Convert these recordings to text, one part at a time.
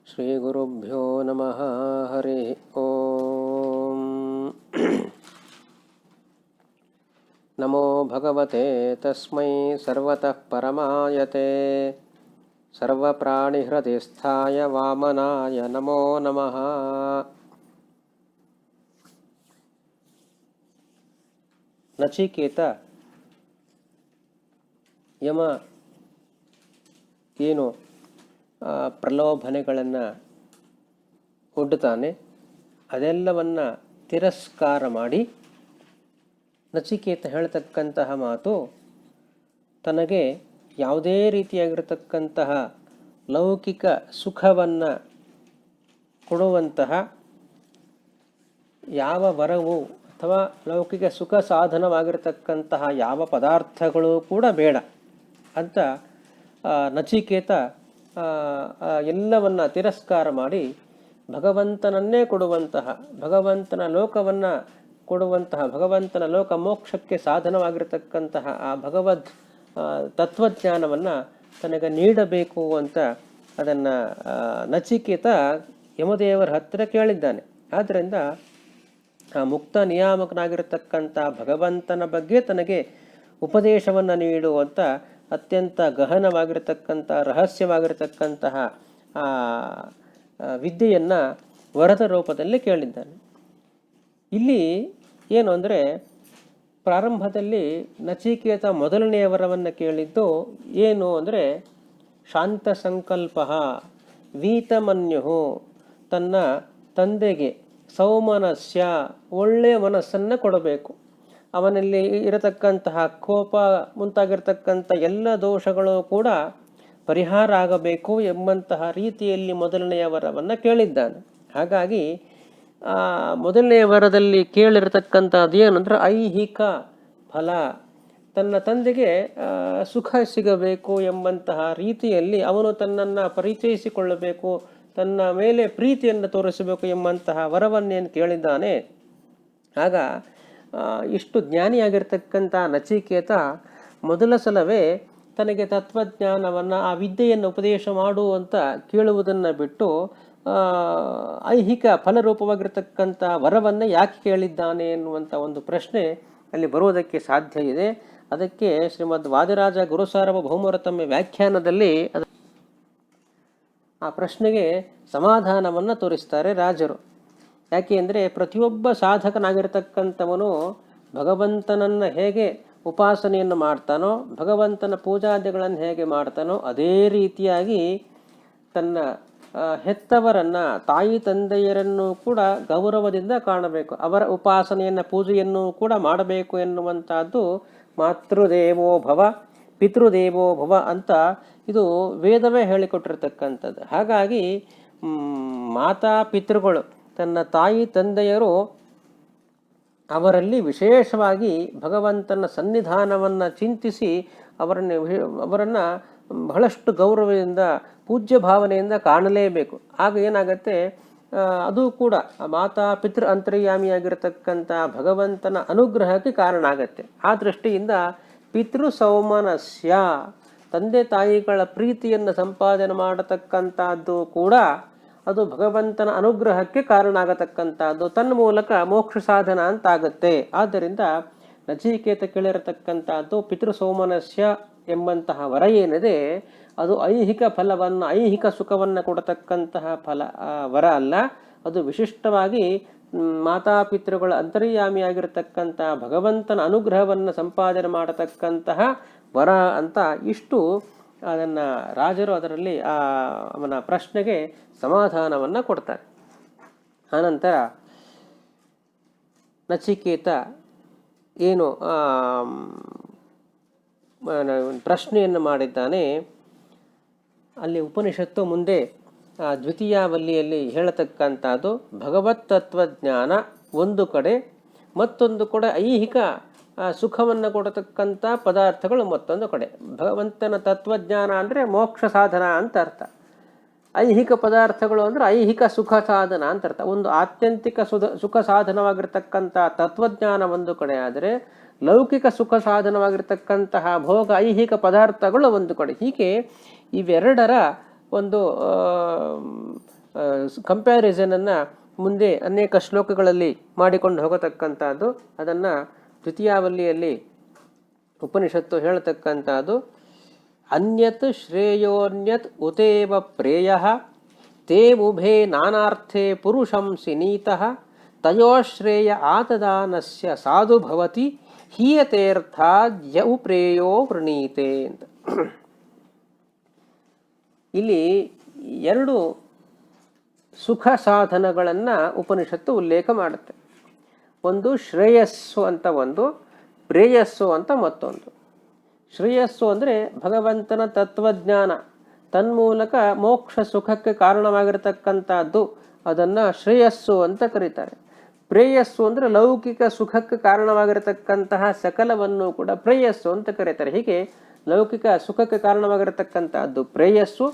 ಶ್ರೀಗುರುಭ್ಯೋ ನಮಃ. ಹರಿ ಓಂ. ನಮೋ ಭಗವತೆ ತಸ್ಮೈ ಸರ್ವತಃ ಪರಮಾಯತೆ ಸರ್ವಪ್ರಾಣಿಹೃದಯಸ್ಥಾಯ ವಾಮನಾಯ ನಮೋ ನಮಃ. ನಚಿಕೇತ ಯಮ ಏನು ಪ್ರಲೋಭನೆಗಳನ್ನು ಒಡ್ಡುತ್ತಾನೆ, ಅದೆಲ್ಲವನ್ನು ತಿರಸ್ಕಾರ ಮಾಡಿ ನಚಿಕೇತ ಹೇಳ್ತಕ್ಕಂತಹ ಮಾತು, ತನಗೆ ಯಾವುದೇ ರೀತಿಯಾಗಿರತಕ್ಕಂತಹ ಲೌಕಿಕ ಸುಖವನ್ನು ಕೊಡುವಂತಹ ಯಾವ ವರವು ಅಥವಾ ಲೌಕಿಕ ಸುಖ ಸಾಧನವಾಗಿರತಕ್ಕಂತಹ ಯಾವ ಪದಾರ್ಥಗಳು ಕೂಡ ಬೇಡ ಅಂತ ನಚಿಕೇತ ಎಲ್ಲವನ್ನು ತಿರಸ್ಕಾರ ಮಾಡಿ ಭಗವಂತನನ್ನೇ ಕೊಡುವಂತಹ, ಭಗವಂತನ ಲೋಕವನ್ನು ಕೊಡುವಂತಹ, ಭಗವಂತನ ಲೋಕ ಮೋಕ್ಷಕ್ಕೆ ಸಾಧನವಾಗಿರತಕ್ಕಂತಹ ಆ ಭಗವದ್ ತತ್ವಜ್ಞಾನವನ್ನು ತನಗೆ ನೀಡಬೇಕು ಅಂತ ಅದನ್ನು ನಚಿಕೇತ ಯಮದೇವರ ಹತ್ತಿರ ಕೇಳಿದ್ದಾನೆ. ಆದ್ದರಿಂದ ಆ ಮುಕ್ತ ನಿಯಾಮಕನಾಗಿರತಕ್ಕಂಥ ಭಗವಂತನ ಬಗ್ಗೆ ತನಗೆ ಉಪದೇಶವನ್ನು ನೀಡುವಂಥ ಅತ್ಯಂತ ಗಹನವಾಗಿರತಕ್ಕಂಥ ರಹಸ್ಯವಾಗಿರತಕ್ಕಂತಹ ಆ ವಿದ್ಯೆಯನ್ನು ವರದ ರೂಪದಲ್ಲಿ ಕೇಳಿದ್ದಾನೆ. ಇಲ್ಲಿ ಏನು ಅಂದರೆ, ಪ್ರಾರಂಭದಲ್ಲಿ ನಚಿಕೇತ ಮೊದಲನೆಯ ವರವನ್ನು ಕೇಳಿದ್ದು ಏನು ಅಂದರೆ, ಶಾಂತ ಸಂಕಲ್ಪ ವೀತಮನ್ಯು, ತನ್ನ ತಂದೆಗೆ ಸೌಮನಸ್ಯ ಒಳ್ಳೆಯ ಮನಸ್ಸನ್ನು ಕೊಡಬೇಕು, ಅವನಲ್ಲಿ ಇರತಕ್ಕಂತಹ ಕೋಪ ಮುಂತಾಗಿರ್ತಕ್ಕಂಥ ಎಲ್ಲ ದೋಷಗಳು ಕೂಡ ಪರಿಹಾರ ಆಗಬೇಕು ಎಂಬಂತಹ ರೀತಿಯಲ್ಲಿ ಮೊದಲನೆಯ ವರವನ್ನು ಕೇಳಿದ್ದಾನೆ. ಹಾಗಾಗಿ ಮೊದಲನೆಯ ವರದಲ್ಲಿ ಕೇಳಿರತಕ್ಕಂಥದ್ದು ಏನಂದ್ರೆ ಐಹಿಕ ಫಲ, ತನ್ನ ತಂದೆಗೆ ಸುಖ ಸಿಗಬೇಕು ಎಂಬಂತಹ ರೀತಿಯಲ್ಲಿ ಅವನು ತನ್ನನ್ನು ಪರಿಚಯಿಸಿಕೊಳ್ಳಬೇಕು, ತನ್ನ ಮೇಲೆ ಪ್ರೀತಿಯನ್ನು ತೋರಿಸಬೇಕು ಎಂಬಂತಹ ವರವನ್ನೇನು ಕೇಳಿದ್ದಾನೆ. ಆಗ ಇಷ್ಟು ಜ್ಞಾನಿಯಾಗಿರ್ತಕ್ಕಂಥ ನಚಿಕೇತ ಮೊದಲ ಸಲವೇ ತನಗೆ ತತ್ವಜ್ಞಾನವನ್ನು, ಆ ವಿದ್ಯೆಯನ್ನು ಉಪದೇಶ ಮಾಡು ಅಂತ ಕೇಳುವುದನ್ನು ಬಿಟ್ಟು ಐಹಿಕ ಫಲರೂಪವಾಗಿರ್ತಕ್ಕಂಥ ವರವನ್ನು ಯಾಕೆ ಕೇಳಿದ್ದಾನೆ ಎನ್ನುವಂಥ ಒಂದು ಪ್ರಶ್ನೆ ಅಲ್ಲಿ ಬರುವುದಕ್ಕೆ ಸಾಧ್ಯ ಇದೆ. ಅದಕ್ಕೆ ಶ್ರೀಮದ್ ವಾದಿರಾಜ ಗುರುಸಾರ್ವಭೌಮರ ತಮ್ಮ ವ್ಯಾಖ್ಯಾನದಲ್ಲಿ ಆ ಪ್ರಶ್ನೆಗೆ ಸಮಾಧಾನವನ್ನು ತೋರಿಸ್ತಾರೆ ರಾಜರು. ಯಾಕೆ ಅಂದರೆ, ಪ್ರತಿಯೊಬ್ಬ ಸಾಧಕನಾಗಿರ್ತಕ್ಕಂಥವನು ಭಗವಂತನನ್ನು ಹೇಗೆ ಉಪಾಸನೆಯನ್ನು ಮಾಡ್ತಾನೋ, ಭಗವಂತನ ಪೂಜಾದಿಗಳನ್ನು ಹೇಗೆ ಮಾಡ್ತಾನೋ, ಅದೇ ರೀತಿಯಾಗಿ ತನ್ನ ಹೆತ್ತವರನ್ನು, ತಾಯಿ ತಂದೆಯರನ್ನು ಕೂಡ ಗೌರವದಿಂದ ಕಾಣಬೇಕು, ಅವರ ಉಪಾಸನೆಯನ್ನು ಪೂಜೆಯನ್ನು ಕೂಡ ಮಾಡಬೇಕು ಎನ್ನುವಂಥದ್ದು ಮಾತೃದೇವೋ ಭವ ಪಿತೃದೇವೋ ಭವ ಅಂತ ಇದು ವೇದವೇ ಹೇಳಿಕೊಟ್ಟಿರ್ತಕ್ಕಂಥದ್ದು. ಹಾಗಾಗಿ ಮಾತಾ ಪಿತೃಗಳು, ತನ್ನ ತಾಯಿ ತಂದೆಯರು, ಅವರಲ್ಲಿ ವಿಶೇಷವಾಗಿ ಭಗವಂತನ ಸನ್ನಿಧಾನವನ್ನು ಚಿಂತಿಸಿ ಅವರನ್ನು ಬಹಳಷ್ಟು ಗೌರವದಿಂದ, ಪೂಜ್ಯ ಭಾವನೆಯಿಂದ ಕಾಣಲೇಬೇಕು. ಆಗ ಏನಾಗತ್ತೆ, ಅದು ಕೂಡ ಮಾತಾ ಪಿತೃ ಅಂತರ್ಯಾಮಿಯಾಗಿರತಕ್ಕಂಥ ಭಗವಂತನ ಅನುಗ್ರಹಕ್ಕೆ ಕಾರಣ ಆಗತ್ತೆ. ಆ ದೃಷ್ಟಿಯಿಂದ ಪಿತೃ ಸೌಮನಸ್ಯ, ತಂದೆ ತಾಯಿಗಳ ಪ್ರೀತಿಯನ್ನು ಸಂಪಾದನೆ ಮಾಡತಕ್ಕಂಥದ್ದು ಕೂಡ ಅದು ಭಗವಂತನ ಅನುಗ್ರಹಕ್ಕೆ ಕಾರಣ ಆಗತಕ್ಕಂಥದ್ದು, ತನ್ನ ಮೂಲಕ ಮೋಕ್ಷ ಸಾಧನ ಅಂತಾಗತ್ತೆ. ಆದ್ದರಿಂದ ನಚಿಕೇತ ಕೇಳಿರತಕ್ಕಂಥದ್ದು ಪಿತೃ ಸೌಮನಸ್ಯ ಎಂಬಂತಹ ವರ ಏನಿದೆ, ಅದು ಐಹಿಕ ಫಲವನ್ನು, ಐಹಿಕ ಸುಖವನ್ನು ಕೊಡತಕ್ಕಂತಹ ವರ ಅಲ್ಲ. ಅದು ವಿಶಿಷ್ಟವಾಗಿ ಮಾತಾಪಿತೃಗಳ ಅಂತರ್ಯಾಮಿಯಾಗಿರ್ತಕ್ಕಂಥ ಭಗವಂತನ ಅನುಗ್ರಹವನ್ನು ಸಂಪಾದನೆ ಮಾಡತಕ್ಕಂತಹ ವರ ಅಂತ ಇಷ್ಟು ಅದನ್ನು ರಾಜರು ಅದರಲ್ಲಿ ಅವನ ಪ್ರಶ್ನೆಗೆ ಸಮಾಧಾನವನ್ನು ಕೊಡ್ತಾರೆ. ಆನಂತರ ನಚಿಕೇತ ಏನು ಪ್ರಶ್ನೆಯನ್ನು ಮಾಡಿದ್ದಾನೆ, ಅಲ್ಲಿ ಉಪನಿಷತ್ತು ಮುಂದೆ ದ್ವಿತೀಯಾವಲ್ಲಿಯಲ್ಲಿ ಹೇಳತಕ್ಕಂಥದ್ದು ಭಗವತ್ ತತ್ವಜ್ಞಾನ ಒಂದು ಕಡೆ, ಮತ್ತೊಂದು ಕಡೆ ಐಹಿಕ ಸುಖವನ್ನು ಕೊಡತಕ್ಕಂಥ ಪದಾರ್ಥಗಳು ಮತ್ತೊಂದು ಕಡೆ. ಭಗವಂತನ ತತ್ವಜ್ಞಾನ ಅಂದರೆ ಮೋಕ್ಷ ಸಾಧನ ಅಂತ ಅರ್ಥ, ಐಹಿಕ ಪದಾರ್ಥಗಳು ಅಂದರೆ ಐಹಿಕ ಸುಖ ಸಾಧನ ಅಂತ ಅರ್ಥ. ಒಂದು ಆತ್ಯಂತಿಕ ಸುಖ ಸಾಧನವಾಗಿರ್ತಕ್ಕಂಥ ತತ್ವಜ್ಞಾನ ಒಂದು ಕಡೆ ಆದರೆ, ಲೌಕಿಕ ಸುಖ ಸಾಧನವಾಗಿರ್ತಕ್ಕಂತಹ ಭೋಗ ಐಹಿಕ ಪದಾರ್ಥಗಳು ಒಂದು ಕಡೆ. ಹೀಗೆ ಇವೆರಡರ ಒಂದು ಕಂಪ್ಯಾರಿಸನನ್ನು ಮುಂದೆ ಅನೇಕ ಶ್ಲೋಕಗಳಲ್ಲಿ ಮಾಡಿಕೊಂಡು ಹೋಗತಕ್ಕಂಥದ್ದು. ಅದನ್ನು ದ್ವಿತೀಯಾವಲ್ಲಿಯಲ್ಲಿ ಉಪನಿಷತ್ತು ಹೇಳತಕ್ಕಂಥದ್ದು. ಅನ್ಯತ್ ಶ್ರೇಯೋನ್ಯತ್ ಉತೇವ ಪ್ರೇಯಃ ತೇ ಉಭೇ ನಾನಾರ್ಥೇ ಪುರುಷಂಸಿ ನೀತಃ ತಯೋಶ್ರೇಯ ಆತದಾನಸ್ಯ ಸಾಧು ಭವತಿ ಹೀಯತೇರ್ಥಾದ್ ಯೌ ಪ್ರೇಯೋ ವೃಣೀತೆ ಅಂತ. ಇಲ್ಲಿ ಎರಡು ಸುಖ ಸಾಧನಗಳನ್ನು ಉಪನಿಷತ್ತು ಉಲ್ಲೇಖ ಮಾಡುತ್ತೆ. ಒಂದು ಶ್ರೇಯಸ್ಸು ಅಂತ, ಒಂದು ಪ್ರೇಯಸ್ಸು ಅಂತ ಮತ್ತೊಂದು. ಶ್ರೇಯಸ್ಸು ಅಂದರೆ ಭಗವಂತನ ತತ್ವಜ್ಞಾನ, ತನ್ಮೂಲಕ ಮೋಕ್ಷ ಸುಖಕ್ಕೆ ಕಾರಣವಾಗಿರತಕ್ಕಂಥದ್ದು, ಅದನ್ನು ಶ್ರೇಯಸ್ಸು ಅಂತ ಕರೀತಾರೆ. ಪ್ರೇಯಸ್ಸು ಅಂದರೆ ಲೌಕಿಕ ಸುಖಕ್ಕೆ ಕಾರಣವಾಗಿರತಕ್ಕಂತಹ ಸಕಲವನ್ನು ಕೂಡ ಪ್ರೇಯಸ್ಸು ಅಂತ ಕರೀತಾರೆ. ಹೀಗೆ ಲೌಕಿಕ ಸುಖಕ್ಕೆ ಕಾರಣವಾಗಿರತಕ್ಕಂಥದ್ದು ಪ್ರೇಯಸ್ಸು,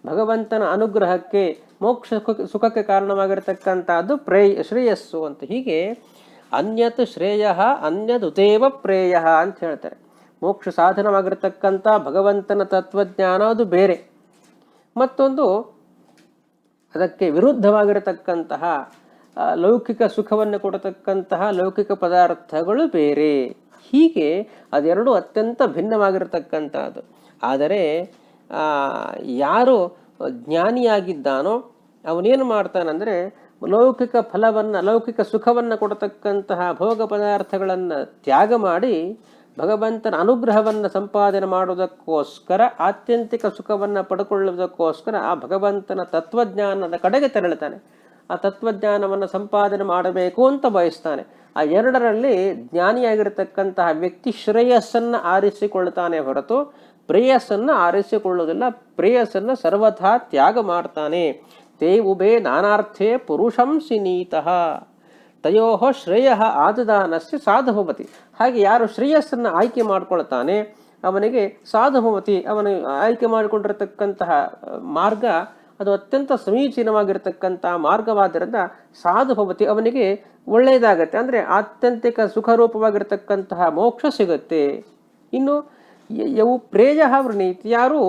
ಭಗವಂತನ ಅನುಗ್ರಹಕ್ಕೆ ಮೋಕ್ಷ ಸುಖಕ್ಕೆ ಕಾರಣವಾಗಿರತಕ್ಕಂಥದ್ದು ಶ್ರೇಯಸ್ಸು ಅಂತ. ಹೀಗೆ ಅನ್ಯತ್ ಶ್ರೇಯ ಅನ್ಯದುತೇವ ಪ್ರೇಯ ಅಂತ ಹೇಳ್ತಾರೆ. ಮೋಕ್ಷ ಸಾಧನವಾಗಿರತಕ್ಕಂಥ ಭಗವಂತನ ತತ್ವಜ್ಞಾನ ಅದು ಬೇರೆ, ಮತ್ತೊಂದು ಅದಕ್ಕೆ ವಿರುದ್ಧವಾಗಿರತಕ್ಕಂತಹ ಲೌಕಿಕ ಸುಖವನ್ನು ಕೊಡತಕ್ಕಂತಹ ಲೌಕಿಕ ಪದಾರ್ಥಗಳು ಬೇರೆ. ಹೀಗೆ ಅದೆರಡು ಅತ್ಯಂತ ಭಿನ್ನವಾಗಿರತಕ್ಕಂಥದ್ದು. ಆದರೆ ಯಾರು ಜ್ಞಾನಿಯಾಗಿದ್ದಾನೋ ಅವನೇನು ಮಾಡ್ತಾನಂದರೆ ಲೌಕಿಕ ಫಲವನ್ನು, ಲೌಕಿಕ ಸುಖವನ್ನು ಕೊಡತಕ್ಕಂತಹ ಭೋಗ ಪದಾರ್ಥಗಳನ್ನು ತ್ಯಾಗ ಮಾಡಿ ಭಗವಂತನ ಅನುಗ್ರಹವನ್ನು ಸಂಪಾದನೆ ಮಾಡುವುದಕ್ಕೋಸ್ಕರ, ಆತ್ಯಂತಿಕ ಸುಖವನ್ನು ಪಡ್ಕೊಳ್ಳುವುದಕ್ಕೋಸ್ಕರ ಆ ಭಗವಂತನ ತತ್ವಜ್ಞಾನದ ಕಡೆಗೆ ತೆರಳುತ್ತಾನೆ. ಆ ತತ್ವಜ್ಞಾನವನ್ನು ಸಂಪಾದನೆ ಮಾಡಬೇಕು ಅಂತ ಬಯಸ್ತಾನೆ. ಆ ಎರಡರಲ್ಲಿ ಜ್ಞಾನಿಯಾಗಿರತಕ್ಕಂತಹ ವ್ಯಕ್ತಿ ಶ್ರೇಯಸ್ಸನ್ನು ಆರಿಸಿಕೊಳ್ತಾನೆ ಹೊರತು ಪ್ರೇಯಸ್ಸನ್ನು ಆರಿಸಿಕೊಳ್ಳುವುದಿಲ್ಲ. ಪ್ರೇಯಸ್ಸನ್ನು ಸರ್ವಥಾ ತ್ಯಾಗ ಮಾಡ್ತಾನೆ. ತೇ ಉಭೇ ನಾನಾರ್ಥೇ ಪುರುಷಂಸಿ ನೀತಃ ತಯೋ ಶ್ರೇಯ ಆದದಾನಸ್ಯ ಸಾಧುಭವತಿ. ಹಾಗೆ ಯಾರು ಶ್ರೇಯಸ್ಸನ್ನು ಆಯ್ಕೆ ಮಾಡಿಕೊಳ್ತಾನೆ ಅವನಿಗೆ ಸಾಧುಭವತಿ, ಅವನು ಆಯ್ಕೆ ಮಾಡಿಕೊಂಡಿರತಕ್ಕಂತಹ ಮಾರ್ಗ ಅದು ಅತ್ಯಂತ ಸಮೀಚೀನವಾಗಿರತಕ್ಕಂಥ ಮಾರ್ಗವಾದ್ದರಿಂದ ಸಾಧುಭವತಿ, ಅವನಿಗೆ ಒಳ್ಳೆಯದಾಗತ್ತೆ. ಅಂದರೆ ಆತ್ಯಂತಿಕ ಸುಖರೂಪವಾಗಿರತಕ್ಕಂತಹ ಮೋಕ್ಷ ಸಿಗುತ್ತೆ. ಇನ್ನು ಯವು ಪ್ರೇಯ ವೃಣೀತಿ, ಯಾರು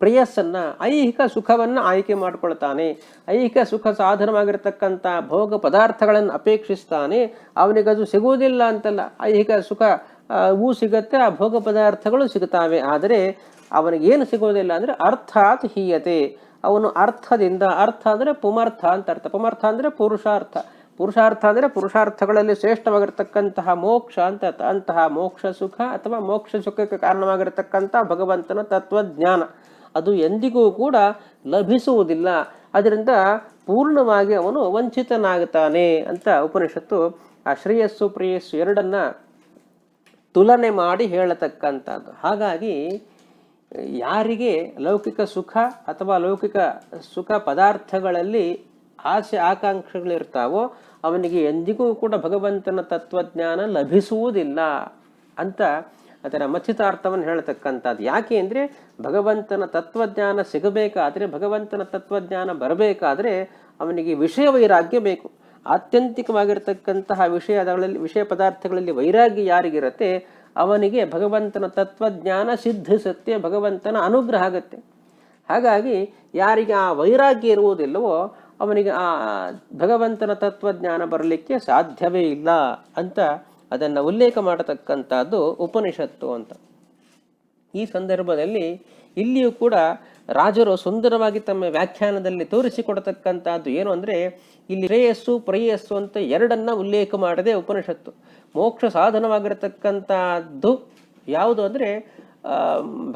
ಪ್ರೇಯಸ್ಸನ್ನು, ಐಹಿಕ ಸುಖವನ್ನು ಆಯ್ಕೆ ಮಾಡಿಕೊಳ್ತಾನೆ, ಐಹಿಕ ಸುಖ ಸಾಧನವಾಗಿರತಕ್ಕಂಥ ಭೋಗ ಪದಾರ್ಥಗಳನ್ನು ಅಪೇಕ್ಷಿಸ್ತಾನೆ, ಅವನಿಗದು ಸಿಗುವುದಿಲ್ಲ ಅಂತಲ್ಲ. ಐಹಿಕ ಸುಖ ಸಿಗತ್ತೆ, ಆ ಭೋಗ ಪದಾರ್ಥಗಳು ಸಿಗುತ್ತವೆ. ಆದರೆ ಅವನಿಗೇನು ಸಿಗೋದಿಲ್ಲ ಅಂದರೆ ಅರ್ಥಾತ್ ಹೀಯತೆ, ಅವನು ಅರ್ಥದಿಂದ, ಅರ್ಥ ಅಂದರೆ ಪುಮರ್ಥ ಅಂತ ಅರ್ಥ, ಪುಮರ್ಥ ಅಂದರೆ ಪುರುಷಾರ್ಥ, ಪುರುಷಾರ್ಥ ಅಂದರೆ ಪುರುಷಾರ್ಥಗಳಲ್ಲಿ ಶ್ರೇಷ್ಠವಾಗಿರತಕ್ಕಂತಹ ಮೋಕ್ಷ ಅಂತ ಅರ್ಥ. ಅಂತಹ ಮೋಕ್ಷ ಸುಖ ಅಥವಾ ಮೋಕ್ಷ ಸುಖಕ್ಕೆ ಕಾರಣವಾಗಿರತಕ್ಕಂಥ ಭಗವಂತನ ತತ್ವಜ್ಞಾನ ಅದು ಎಂದಿಗೂ ಕೂಡ ಲಭಿಸುವುದಿಲ್ಲ. ಅದರಿಂದ ಪೂರ್ಣವಾಗಿ ಅವನು ವಂಚಿತನಾಗುತ್ತಾನೆ ಅಂತ ಉಪನಿಷತ್ತು ಆ ಶ್ರೇಯಸ್ಸು ಪ್ರೇಯಸ್ಸು ಎರಡನ್ನ ತುಲನೆ ಮಾಡಿ ಹೇಳತಕ್ಕಂಥದ್ದು. ಹಾಗಾಗಿ ಯಾರಿಗೆ ಲೌಕಿಕ ಸುಖ ಅಥವಾ ಲೌಕಿಕ ಸುಖ ಪದಾರ್ಥಗಳಲ್ಲಿ ಆಸೆ ಆಕಾಂಕ್ಷೆಗಳಿರ್ತಾವೋ ಅವನಿಗೆ ಎಂದಿಗೂ ಕೂಡ ಭಗವಂತನ ತತ್ವಜ್ಞಾನ ಲಭಿಸುವುದಿಲ್ಲ ಅಂತ ಅದರ ಮಥಿತಾರ್ಥವನ್ನು ಹೇಳ್ತಕ್ಕಂಥದ್ದು. ಯಾಕೆ ಅಂದರೆ ಭಗವಂತನ ತತ್ವಜ್ಞಾನ ಸಿಗಬೇಕಾದರೆ, ಭಗವಂತನ ತತ್ವಜ್ಞಾನ ಬರಬೇಕಾದ್ರೆ ಅವನಿಗೆ ವಿಷಯ ವೈರಾಗ್ಯ ಬೇಕು. ಆತ್ಯಂತಿಕವಾಗಿರತಕ್ಕಂತಹ ವಿಷಯ ಪದಾರ್ಥಗಳಲ್ಲಿ ವೈರಾಗ್ಯ ಯಾರಿಗಿರುತ್ತೆ ಅವನಿಗೆ ಭಗವಂತನ ತತ್ವಜ್ಞಾನ ಸಿದ್ಧಿಸುತ್ತೆ, ಭಗವಂತನ ಅನುಗ್ರಹ ಆಗುತ್ತೆ. ಹಾಗಾಗಿ ಯಾರಿಗೆ ಆ ವೈರಾಗ್ಯ ಇರುವುದಿಲ್ಲವೋ ಅವನಿಗೆ ಆ ಭಗವಂತನ ತತ್ವಜ್ಞಾನ ಬರಲಿಕ್ಕೆ ಸಾಧ್ಯವೇ ಇಲ್ಲ ಅಂತ ಅದನ್ನು ಉಲ್ಲೇಖ ಮಾಡತಕ್ಕಂಥದ್ದು ಉಪನಿಷತ್ತು ಅಂತ. ಈ ಸಂದರ್ಭದಲ್ಲಿ ಇಲ್ಲಿಯೂ ಕೂಡ ರಾಜರು ಸುಂದರವಾಗಿ ತಮ್ಮ ವ್ಯಾಖ್ಯಾನದಲ್ಲಿ ತೋರಿಸಿಕೊಡತಕ್ಕಂಥದ್ದು ಏನು ಅಂದರೆ, ಇಲ್ಲಿ ಶ್ರೇಯಸ್ಸು ಪ್ರೇಯಸ್ಸು ಅಂತ ಎರಡನ್ನ ಉಲ್ಲೇಖ ಮಾಡದೆ ಉಪನಿಷತ್ತು ಮೋಕ್ಷ ಸಾಧನವಾಗಿರತಕ್ಕಂಥದ್ದು ಯಾವುದು ಅಂದರೆ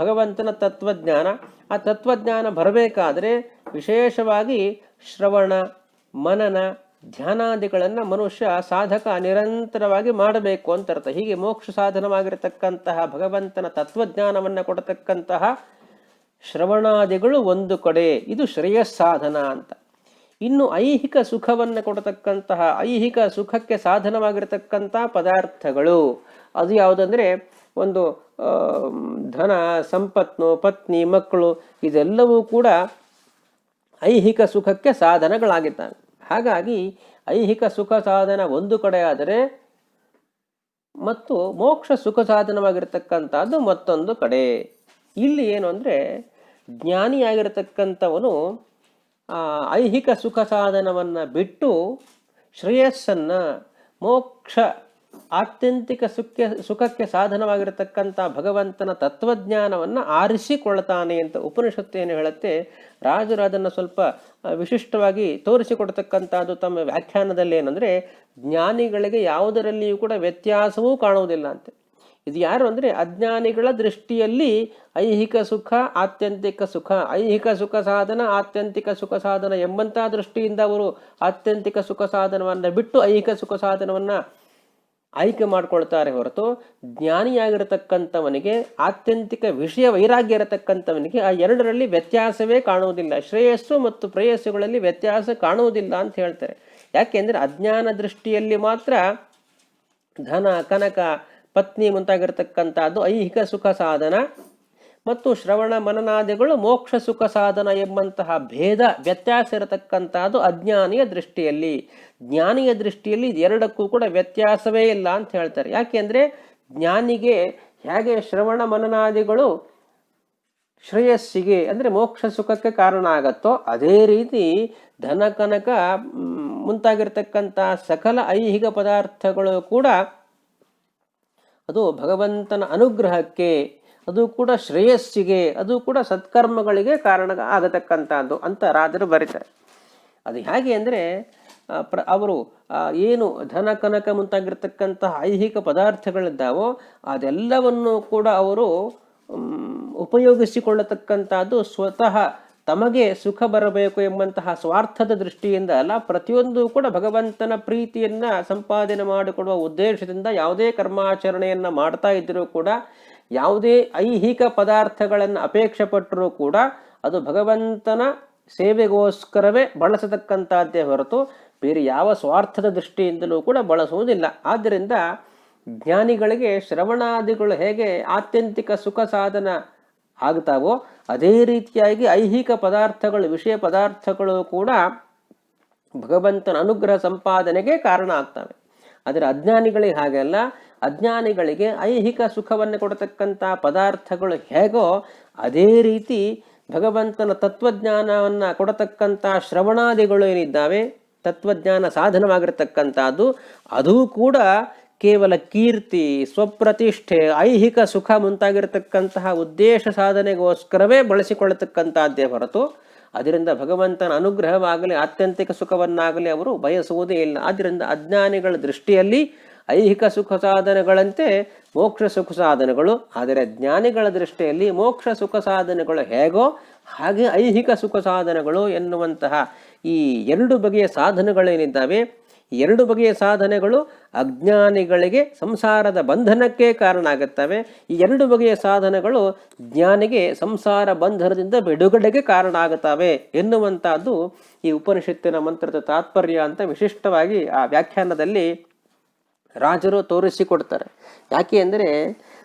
ಭಗವಂತನ ತತ್ವಜ್ಞಾನ. ಆ ತತ್ವಜ್ಞಾನ ಬರಬೇಕಾದ್ರೆ ವಿಶೇಷವಾಗಿ ಶ್ರವಣ ಮನನ ಧ್ಯಾನಾದಿಗಳನ್ನು ಮನುಷ್ಯ ಸಾಧಕ ನಿರಂತರವಾಗಿ ಮಾಡಬೇಕು ಅಂತ ಅರ್ಥ. ಹೀಗೆ ಮೋಕ್ಷ ಸಾಧನವಾಗಿರತಕ್ಕಂತಹ ಭಗವಂತನ ತತ್ವಜ್ಞಾನವನ್ನು ಕೊಡತಕ್ಕಂತಹ ಶ್ರವಣಾದಿಗಳು ಒಂದು ಕಡೆ, ಇದು ಶ್ರೇಯಸ್ಸಾಧನ ಅಂತ. ಇನ್ನು ಐಹಿಕ ಸುಖವನ್ನು ಕೊಡತಕ್ಕಂತಹ ಐಹಿಕ ಸುಖಕ್ಕೆ ಸಾಧನವಾಗಿರತಕ್ಕಂಥ ಪದಾರ್ಥಗಳು ಅದು ಯಾವುದಂದರೆ ಒಂದು ಧನ ಸಂಪತ್ತು ಪತ್ನಿ ಮಕ್ಕಳು ಇದೆಲ್ಲವೂ ಕೂಡ ಐಹಿಕ ಸುಖಕ್ಕೆ ಸಾಧನಗಳಾಗಿದ್ದಾವೆ. ಹಾಗಾಗಿ ಐಹಿಕ ಸುಖ ಸಾಧನ ಒಂದು ಕಡೆ ಆದರೆ ಮತ್ತು ಮೋಕ್ಷ ಸುಖ ಸಾಧನವಾಗಿರತಕ್ಕಂಥದ್ದು ಮತ್ತೊಂದು ಕಡೆ. ಇಲ್ಲಿ ಏನು ಅಂದರೆ ಜ್ಞಾನಿಯಾಗಿರತಕ್ಕಂಥವನು ಐಹಿಕ ಸುಖ ಸಾಧನವನ್ನು ಬಿಟ್ಟು ಶ್ರೇಯಸ್ಸನ್ನು, ಮೋಕ್ಷ, ಆತ್ಯಂತಿಕ ಸುಖಕ್ಕೆ ಸಾಧನವಾಗಿರತಕ್ಕಂಥ ಭಗವಂತನ ತತ್ವಜ್ಞಾನವನ್ನು ಆರಿಸಿಕೊಳ್ತಾನೆ ಅಂತ ಉಪನಿಷತ್ತು ಏನು ಹೇಳುತ್ತೆ. ರಾಜರು ಅದನ್ನು ಸ್ವಲ್ಪ ವಿಶಿಷ್ಟವಾಗಿ ತೋರಿಸಿಕೊಡ್ತಕ್ಕಂಥದ್ದು ತಮ್ಮ ವ್ಯಾಖ್ಯಾನದಲ್ಲಿ ಏನಂದರೆ, ಜ್ಞಾನಿಗಳಿಗೆ ಯಾವುದರಲ್ಲಿಯೂ ಕೂಡ ವ್ಯತ್ಯಾಸವೂ ಕಾಣುವುದಿಲ್ಲ ಅಂತೆ. ಇದು ಯಾರು ಅಂದರೆ ಅಜ್ಞಾನಿಗಳ ದೃಷ್ಟಿಯಲ್ಲಿ ಐಹಿಕ ಸುಖ, ಆತ್ಯಂತಿಕ ಸುಖ, ಐಹಿಕ ಸುಖ ಸಾಧನ, ಆತ್ಯಂತಿಕ ಸುಖ ಸಾಧನ ಎಂಬಂಥ ದೃಷ್ಟಿಯಿಂದ ಅವರು ಆತ್ಯಂತಿಕ ಸುಖ ಸಾಧನವನ್ನು ಬಿಟ್ಟು ಐಹಿಕ ಸುಖ ಸಾಧನವನ್ನು ಆಯ್ಕೆ ಮಾಡ್ಕೊಳ್ತಾರೆ ಹೊರತು, ಜ್ಞಾನಿಯಾಗಿರತಕ್ಕಂಥವನಿಗೆ, ಆತ್ಯಂತಿಕ ವಿಷಯ ವೈರಾಗ್ಯ ಇರತಕ್ಕಂಥವನಿಗೆ ಆ ಎರಡರಲ್ಲಿ ವ್ಯತ್ಯಾಸವೇ ಕಾಣುವುದಿಲ್ಲ. ಶ್ರೇಯಸ್ಸು ಮತ್ತು ಪ್ರೇಯಸ್ಸುಗಳಲ್ಲಿ ವ್ಯತ್ಯಾಸ ಕಾಣುವುದಿಲ್ಲ ಅಂತ ಹೇಳ್ತಾರೆ. ಯಾಕೆಂದರೆ ಅಜ್ಞಾನ ದೃಷ್ಟಿಯಲ್ಲಿ ಮಾತ್ರ ಧನ, ಕನಕ, ಪತ್ನಿ ಮುಂತಾಗಿರ್ತಕ್ಕಂಥದ್ದು ಐಹಿಕ ಸುಖ ಸಾಧನ ಮತ್ತು ಶ್ರವಣ ಮನನಾದಿಗಳು ಮೋಕ್ಷ ಸುಖ ಸಾಧನ ಎಂಬಂತಹ ಭೇದ, ವ್ಯತ್ಯಾಸ ಇರತಕ್ಕಂಥದ್ದು ಅಜ್ಞಾನಿಯ ದೃಷ್ಟಿಯಲ್ಲಿ. ಜ್ಞಾನಿಯ ದೃಷ್ಟಿಯಲ್ಲಿ ಎರಡಕ್ಕೂ ಕೂಡ ವ್ಯತ್ಯಾಸವೇ ಇಲ್ಲ ಅಂತ ಹೇಳ್ತಾರೆ. ಯಾಕೆಂದರೆ ಜ್ಞಾನಿಗೆ ಹೇಗೆ ಶ್ರವಣ ಮನನಾದಿಗಳು ಶ್ರೇಯಸ್ಸಿಗೆ ಅಂದರೆ ಮೋಕ್ಷ ಸುಖಕ್ಕೆ ಕಾರಣ ಆಗತ್ತೋ, ಅದೇ ರೀತಿ ಧನ, ಕನಕ ಮುಂತಾಗಿರ್ತಕ್ಕಂಥ ಸಕಲ ಐಹಿಕ ಪದಾರ್ಥಗಳು ಕೂಡ ಅದು ಭಗವಂತನ ಅನುಗ್ರಹಕ್ಕೆ, ಅದು ಕೂಡ ಶ್ರೇಯಸ್ಸಿಗೆ, ಅದು ಕೂಡ ಸತ್ಕರ್ಮಗಳಿಗೆ ಕಾರಣ ಆಗತಕ್ಕಂಥದ್ದು ಅಂತ ರಾಜರು ಬರೀತಾರೆ. ಅದು ಹೇಗೆ ಅಂದರೆ ಅವರು ಏನು ಧನ, ಕನಕ ಮುಂತಾಗಿರ್ತಕ್ಕಂತಹ ಐಹಿಕ ಪದಾರ್ಥಗಳಿದ್ದಾವೋ ಅದೆಲ್ಲವನ್ನು ಕೂಡ ಅವರು ಉಪಯೋಗಿಸಿಕೊಳ್ಳತಕ್ಕಂಥದ್ದು ಸ್ವತಃ ತಮಗೆ ಸುಖ ಬರಬೇಕು ಎಂಬಂತಹ ಸ್ವಾರ್ಥದ ದೃಷ್ಟಿಯಿಂದ ಅಲ್ಲ, ಪ್ರತಿಯೊಂದು ಕೂಡ ಭಗವಂತನ ಪ್ರೀತಿಯನ್ನು ಸಂಪಾದನೆ ಮಾಡಿಕೊಡುವ ಉದ್ದೇಶದಿಂದ ಯಾವುದೇ ಕರ್ಮಾಚರಣೆಯನ್ನು ಮಾಡ್ತಾ ಇದ್ದರೂ ಕೂಡ, ಯಾವುದೇ ಐಹಿಕ ಪದಾರ್ಥಗಳನ್ನು ಅಪೇಕ್ಷೆ ಪಟ್ಟರೂ ಕೂಡ ಅದು ಭಗವಂತನ ಸೇವೆಗೋಸ್ಕರವೇ ಬಳಸತಕ್ಕಂಥದ್ದೇ ಹೊರತು ಬೇರೆ ಯಾವ ಸ್ವಾರ್ಥದ ದೃಷ್ಟಿಯಿಂದಲೂ ಕೂಡ ಬಳಸುವುದಿಲ್ಲ. ಆದ್ದರಿಂದ ಜ್ಞಾನಿಗಳಿಗೆ ಶ್ರವಣಾದಿಗಳು ಹೇಗೆ ಆತ್ಯಂತಿಕ ಸುಖ ಸಾಧನ ಆಗ್ತಾವೋ ಅದೇ ರೀತಿಯಾಗಿ ಐಹಿಕ ಪದಾರ್ಥಗಳು, ವಿಷಯ ಪದಾರ್ಥಗಳು ಕೂಡ ಭಗವಂತನ ಅನುಗ್ರಹ ಸಂಪಾದನೆಗೆ ಕಾರಣ ಆಗ್ತವೆ. ಆದರೆ ಅಜ್ಞಾನಿಗಳಿಗೆ ಹಾಗೆ ಅಲ್ಲ. ಅಜ್ಞಾನಿಗಳಿಗೆ ಐಹಿಕ ಸುಖವನ್ನು ಕೊಡತಕ್ಕಂಥ ಪದಾರ್ಥಗಳು ಹೇಗೋ ಅದೇ ರೀತಿ ಭಗವಂತನ ತತ್ವಜ್ಞಾನವನ್ನು ಕೊಡತಕ್ಕಂಥ ಶ್ರವಣಾದಿಗಳು ಏನಿದ್ದಾವೆ, ತತ್ವಜ್ಞಾನ ಸಾಧನವಾಗಿರತಕ್ಕಂಥದ್ದು, ಅದೂ ಕೂಡ ಕೇವಲ ಕೀರ್ತಿ, ಸ್ವಪ್ರತಿಷ್ಠೆ, ಐಹಿಕ ಸುಖ ಮುಂತಾಗಿರತಕ್ಕಂತಹ ಉದ್ದೇಶ ಸಾಧನೆಗೋಸ್ಕರವೇ ಬಳಸಿಕೊಳ್ಳತಕ್ಕಂಥದ್ದೇ ಹೊರತು ಅದರಿಂದ ಭಗವಂತನ ಅನುಗ್ರಹವಾಗಲಿ ಆತ್ಯಂತಿಕ ಸುಖವನ್ನಾಗಲಿ ಅವರು ಬಯಸುವುದೇ ಇಲ್ಲ. ಆದ್ದರಿಂದ ಅಜ್ಞಾನಿಗಳ ದೃಷ್ಟಿಯಲ್ಲಿ ಐಹಿಕ ಸುಖ ಸಾಧನೆಗಳಂತೆ ಮೋಕ್ಷ ಸುಖ ಸಾಧನೆಗಳು, ಆದರೆ ಜ್ಞಾನಿಗಳ ದೃಷ್ಟಿಯಲ್ಲಿ ಮೋಕ್ಷ ಸುಖ ಸಾಧನೆಗಳು ಹೇಗೋ ಹಾಗೆ ಐಹಿಕ ಸುಖ ಸಾಧನೆಗಳು ಎನ್ನುವಂತಹ ಈ ಎರಡು ಬಗೆಯ ಸಾಧನೆಗಳೇನಿದ್ದಾವೆ, ಈ ಎರಡು ಬಗೆಯ ಸಾಧನೆಗಳು ಅಜ್ಞಾನಿಗಳಿಗೆ ಸಂಸಾರದ ಬಂಧನಕ್ಕೆ ಕಾರಣ ಆಗುತ್ತವೆ. ಈ ಎರಡು ಬಗೆಯ ಸಾಧನೆಗಳು ಜ್ಞಾನಿಗೆ ಸಂಸಾರ ಬಂಧನದಿಂದ ಬಿಡುಗಡೆಗೆ ಕಾರಣ ಆಗುತ್ತವೆ ಎನ್ನುವಂಥದ್ದು ಈ ಉಪನಿಷತ್ತಿನ ಮಂತ್ರದ ತಾತ್ಪರ್ಯ ಅಂತ ವಿಶಿಷ್ಟವಾಗಿ ಆ ವ್ಯಾಖ್ಯಾನದಲ್ಲಿ ರಾಜರು ತೋರಿಸಿಕೊಡ್ತಾರೆ. ಯಾಕೆ ಅಂದರೆ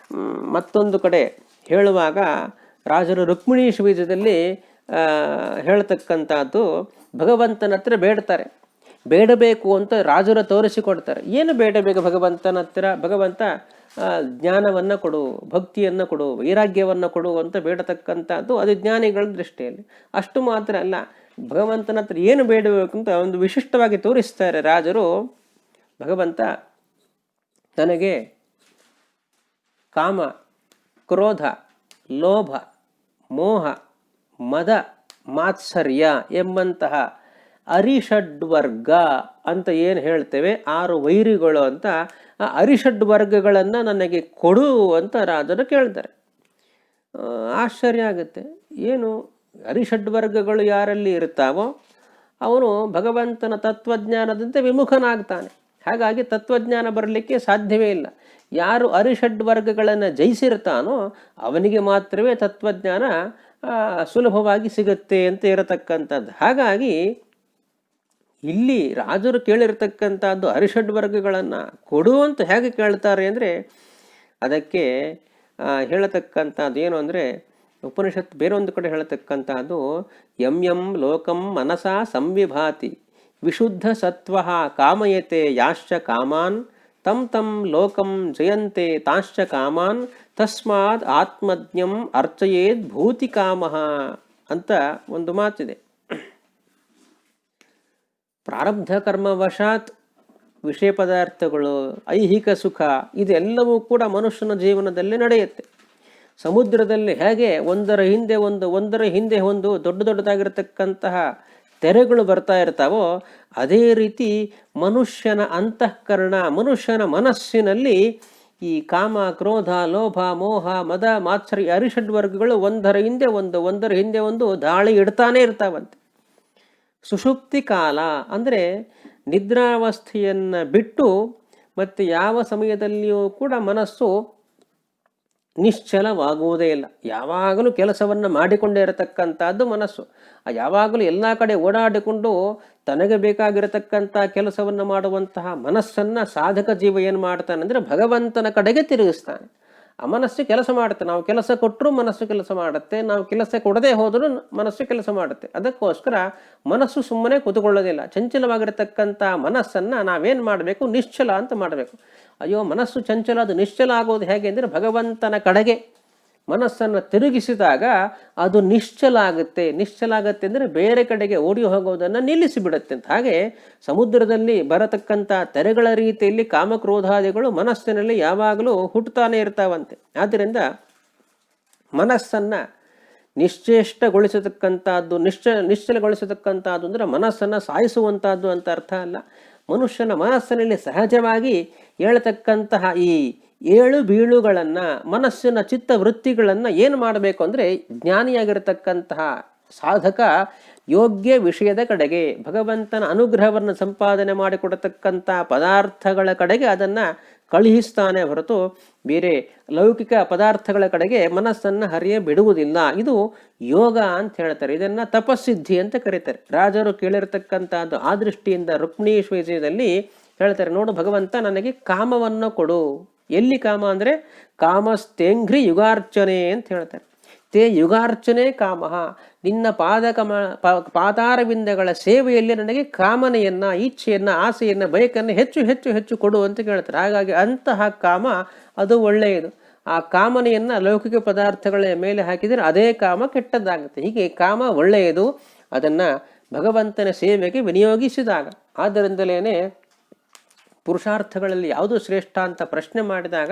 ಮತ್ತೊಂದು ಕಡೆ ಹೇಳುವಾಗ ರಾಜರು ರುಕ್ಮಿಣೀಶ ಬೀಜದಲ್ಲಿ ಹೇಳ್ತಕ್ಕಂಥದ್ದು ಭಗವಂತನ ಹತ್ರ ಬೇಡ್ತಾರೆ. ಬೇಡಬೇಕು ಅಂತ ರಾಜರ ತೋರಿಸಿಕೊಡ್ತಾರೆ. ಏನು ಬೇಡಬೇಕು ಭಗವಂತನ ಹತ್ರ? ಭಗವಂತ ಜ್ಞಾನವನ್ನು ಕೊಡು, ಭಕ್ತಿಯನ್ನು ಕೊಡು, ವೈರಾಗ್ಯವನ್ನು ಕೊಡು ಅಂತ ಬೇಡತಕ್ಕಂಥದ್ದು ಅದು ಜ್ಞಾನಿಗಳ ದೃಷ್ಟಿಯಲ್ಲಿ. ಅಷ್ಟು ಮಾತ್ರ ಅಲ್ಲ, ಭಗವಂತನ ಹತ್ರ ಏನು ಬೇಡಬೇಕು ಅಂತ ಒಂದು ವಿಶಿಷ್ಟವಾಗಿ ತೋರಿಸ್ತಾರೆ ರಾಜರು. ಭಗವಂತ ತನಗೆ ಕಾಮ, ಕ್ರೋಧ, ಲೋಭ, ಮೋಹ, ಮದ, ಮಾತ್ಸರ್ಯ ಎಂಬಂತಹ ಅರಿಷಡ್ವರ್ಗ ಅಂತ ಏನು ಹೇಳ್ತೇವೆ, 6 ವೈರಿಗಳು ಅಂತ, ಆ ಅರಿಷಡ್ವರ್ಗಗಳನ್ನು ನನಗೆ ಕೊಡು ಅಂತ ರಾಜರು ಕೇಳ್ತಾರೆ. ಆಶ್ಚರ್ಯ ಆಗುತ್ತೆ. ಏನು ಅರಿಷಡ್ವರ್ಗಗಳು ಯಾರಲ್ಲಿ ಇರ್ತಾವೋ ಅವನು ಭಗವಂತನ ತತ್ವಜ್ಞಾನದಂತೆ ವಿಮುಖನಾಗ್ತಾನೆ. ಹಾಗಾಗಿ ತತ್ವಜ್ಞಾನ ಬರಲಿಕ್ಕೆ ಸಾಧ್ಯವೇ ಇಲ್ಲ. ಯಾರು ಅರಿಷಡ್ವರ್ಗಗಳನ್ನು ಜಯಿಸಿರ್ತಾನೋ ಅವನಿಗೆ ಮಾತ್ರವೇ ತತ್ವಜ್ಞಾನ ಸುಲಭವಾಗಿ ಸಿಗುತ್ತೆ ಅಂತ ಇರತಕ್ಕಂಥದ್ದು. ಹಾಗಾಗಿ ಇಲ್ಲಿ ರಾಜರು ಕೇಳಿರ್ತಕ್ಕಂಥದ್ದು ಅರಿಷಡ್ವರ್ಗಗಳನ್ನು ಕೊಡುವಂತ ಹೇಗೆ ಕೇಳ್ತಾರೆ ಅಂದರೆ ಅದಕ್ಕೆ ಹೇಳತಕ್ಕಂಥದ್ದು ಏನು ಅಂದರೆ ಉಪನಿಷತ್ ಬೇರೊಂದು ಕಡೆ ಹೇಳತಕ್ಕಂಥದ್ದು ಯಂ ಯಂ ಲೋಕಂ ಮನಸಾ ಸಂವಿಭಾತಿ ವಿಶುದ್ಧ ಸತ್ವ ಕಾಮಯತೆ ಯಾಶ್ಚ ಕಾಮಾನ್ ತಂ ತಂ ಲೋಕಂ ಜಯಂತೆ ತಾಶ್ಚ ಕಾಮಾನ್ ತಸ್ಮಾತ್ ಆತ್ಮಜ್ಞಂ ಅರ್ಚಯೇದ್ ಭೂತಿ ಕಾಮಃ ಅಂತ ಒಂದು ಮಾತಿದೆ. ಪ್ರಾರಬ್ಧ ಕರ್ಮವಶಾತ್ ವಿಷಯ ಪದಾರ್ಥಗಳು, ಐಹಿಕ ಸುಖ, ಇದೆಲ್ಲವೂ ಕೂಡ ಮನುಷ್ಯನ ಜೀವನದಲ್ಲಿ ನಡೆಯುತ್ತೆ. ಸಮುದ್ರದಲ್ಲಿ ಹೇಗೆ ಒಂದರ ಹಿಂದೆ ಒಂದು ದೊಡ್ಡ ದೊಡ್ಡದಾಗಿರತಕ್ಕಂತಹ ತೆರೆಗಳು ಬರ್ತಾ ಇರ್ತಾವೋ, ಅದೇ ರೀತಿ ಮನುಷ್ಯನ ಅಂತಃಕರಣ, ಮನುಷ್ಯನ ಮನಸ್ಸಿನಲ್ಲಿ ಈ ಕಾಮ, ಕ್ರೋಧ, ಲೋಭ, ಮೋಹ, ಮದ, ಮಾತ್ಸರ್ಯ, ಅರಿಷಡ್ವರ್ಗಗಳು ಒಂದರ ಹಿಂದೆ ಒಂದು ದಾಳಿ ಇಡ್ತಾನೆ ಇರ್ತಾವಂತೆ. ಸುಷುಪ್ತಿ ಕಾಲ ಅಂದರೆ ನಿದ್ರಾವಸ್ಥೆಯನ್ನು ಬಿಟ್ಟು ಮತ್ತು ಯಾವ ಸಮಯದಲ್ಲಿಯೂ ಕೂಡ ಮನಸ್ಸು ನಿಶ್ಚಲವಾಗುವುದೇ ಇಲ್ಲ. ಯಾವಾಗಲೂ ಕೆಲಸವನ್ನು ಮಾಡಿಕೊಂಡೇ ಇರತಕ್ಕಂಥದ್ದು ಮನಸ್ಸು. ಯಾವಾಗಲೂ ಎಲ್ಲ ಕಡೆ ಓಡಾಡಿಕೊಂಡು ತನಗೆ ಬೇಕಾಗಿರತಕ್ಕಂಥ ಕೆಲಸವನ್ನು ಮಾಡುವಂತಹ ಮನಸ್ಸನ್ನು ಸಾಧಕ ಜೀವ ಏನು ಮಾಡ್ತಾನೆ ಅಂದರೆ ಭಗವಂತನ ಕಡೆಗೆ ತಿರುಗಿಸ್ತಾನೆ. ಆ ಮನಸ್ಸು ಕೆಲಸ ಮಾಡುತ್ತೆ. ನಾವು ಕೆಲಸ ಕೊಟ್ಟರೂ ಮನಸ್ಸು ಕೆಲಸ ಮಾಡುತ್ತೆ, ನಾವು ಕೆಲಸ ಕೊಡದೇ ಹೋದರೂ ಮನಸ್ಸು ಕೆಲಸ ಮಾಡುತ್ತೆ. ಅದಕ್ಕೋಸ್ಕರ ಮನಸ್ಸು ಸುಮ್ಮನೆ ಕೂತುಕೊಳ್ಳೋದಿಲ್ಲ. ಚಂಚಲವಾಗಿರತಕ್ಕಂಥ ಮನಸ್ಸನ್ನು ನಾವೇನು ಮಾಡಬೇಕು? ನಿಶ್ಚಲ ಅಂತ ಮಾಡಬೇಕು. ಅಯ್ಯೋ ಮನಸ್ಸು ಚಂಚಲ, ಅದು ನಿಶ್ಚಲ ಆಗೋದು ಹೇಗೆ ಅಂದರೆ ಭಗವಂತನ ಕಡೆಗೆ ಮನಸ್ಸನ್ನು ತಿರುಗಿಸಿದಾಗ ಅದು ನಿಶ್ಚಲ ಆಗುತ್ತೆ. ಅಂದರೆ ಬೇರೆ ಕಡೆಗೆ ಓಡಿ ಹೋಗೋದನ್ನು ನಿಲ್ಲಿಸಿಬಿಡುತ್ತೆ ಅಂತ. ಹಾಗೆ ಸಮುದ್ರದಲ್ಲಿ ಬರತಕ್ಕಂಥ ತೆರೆಗಳ ರೀತಿಯಲ್ಲಿ ಕಾಮಕ್ರೋಧಾದಿಗಳು ಮನಸ್ಸಿನಲ್ಲಿ ಯಾವಾಗಲೂ ಹುಟ್ಟುತ್ತಾನೆ ಇರ್ತಾವಂತೆ. ಆದ್ದರಿಂದ ಮನಸ್ಸನ್ನು ನಿಶ್ಚೇಷ್ಟಗೊಳಿಸತಕ್ಕಂಥದ್ದು, ನಿಶ್ಚಲಗೊಳಿಸತಕ್ಕಂಥದ್ದು ಅಂದರೆ ಮನಸ್ಸನ್ನು ಸಾಯಿಸುವಂಥದ್ದು ಅಂತ ಅರ್ಥ ಅಲ್ಲ. ಮನುಷ್ಯನ ಮನಸ್ಸಿನಲ್ಲಿ ಸಹಜವಾಗಿ ಹೇಳ್ತಕ್ಕಂತಹ ಈ ಏಳು ಬೀಳುಗಳನ್ನು, ಮನಸ್ಸಿನ ಚಿತ್ತವೃತ್ತಿಗಳನ್ನು ಏನು ಮಾಡಬೇಕು ಅಂದರೆ ಜ್ಞಾನಿಯಾಗಿರತಕ್ಕಂತಹ ಸಾಧಕ ಯೋಗ್ಯ ವಿಷಯದ ಕಡೆಗೆ, ಭಗವಂತನ ಅನುಗ್ರಹವನ್ನು ಸಂಪಾದನೆ ಮಾಡಿಕೊಡತಕ್ಕಂಥ ಪದಾರ್ಥಗಳ ಕಡೆಗೆ ಅದನ್ನು ಕಳುಹಿಸ್ತಾನೆ ಹೊರತು ಬೇರೆ ಲೌಕಿಕ ಪದಾರ್ಥಗಳ ಕಡೆಗೆ ಮನಸ್ಸನ್ನು ಹರಿಯ ಬಿಡುವುದಿಲ್ಲ. ಇದು ಯೋಗ ಅಂತ ಹೇಳ್ತಾರೆ. ಇದನ್ನು ತಪಸ್ಸಿದ್ಧಿ ಅಂತ ಕರೀತಾರೆ. ರಾಜರು ಕೇಳಿರ್ತಕ್ಕಂಥದ್ದು ಆ ದೃಷ್ಟಿಯಿಂದ ರುಕ್ಮಿಣೀಶ್ವರ ವಿಜಯದಲ್ಲಿ ಹೇಳ್ತಾರೆ, ನೋಡು ಭಗವಂತ ನನಗೆ ಕಾಮವನ್ನು ಕೊಡು. ಎಲ್ಲಿ ಕಾಮ ಅಂದರೆ ಕಾಮಸ್ತೇಂಘ್ರಿ ಯುಗಾರ್ಚನೆ ಅಂತ ಹೇಳ್ತಾರೆ. ತೇ ಯುಗಾರ್ಚನೆ ಕಾಮ, ನಿನ್ನ ಪಾದಾರವಿಂದಗಳ ಸೇವೆಯಲ್ಲಿ ನನಗೆ ಕಾಮನೆಯನ್ನು, ಇಚ್ಛೆಯನ್ನು, ಆಸೆಯನ್ನು, ಬಯಕನ್ನು ಹೆಚ್ಚು ಹೆಚ್ಚು ಹೆಚ್ಚು ಕೊಡು ಅಂತ ಕೇಳ್ತಾರೆ. ಹಾಗಾಗಿ ಅಂತಹ ಕಾಮ ಅದು ಒಳ್ಳೆಯದು. ಆ ಕಾಮನೆಯನ್ನು ಲೌಕಿಕ ಪದಾರ್ಥಗಳ ಮೇಲೆ ಹಾಕಿದರೆ ಅದೇ ಕಾಮ ಕೆಟ್ಟದ್ದಾಗುತ್ತೆ. ಹೀಗೆ ಕಾಮ ಒಳ್ಳೆಯದು, ಅದನ್ನು ಭಗವಂತನ ಸೇವೆಗೆ ವಿನಿಯೋಗಿಸಿದಾಗ. ಆದ್ದರಿಂದಲೇ ಪುರುಷಾರ್ಥಗಳಲ್ಲಿ ಯಾವುದು ಶ್ರೇಷ್ಠ ಅಂತ ಪ್ರಶ್ನೆ ಮಾಡಿದಾಗ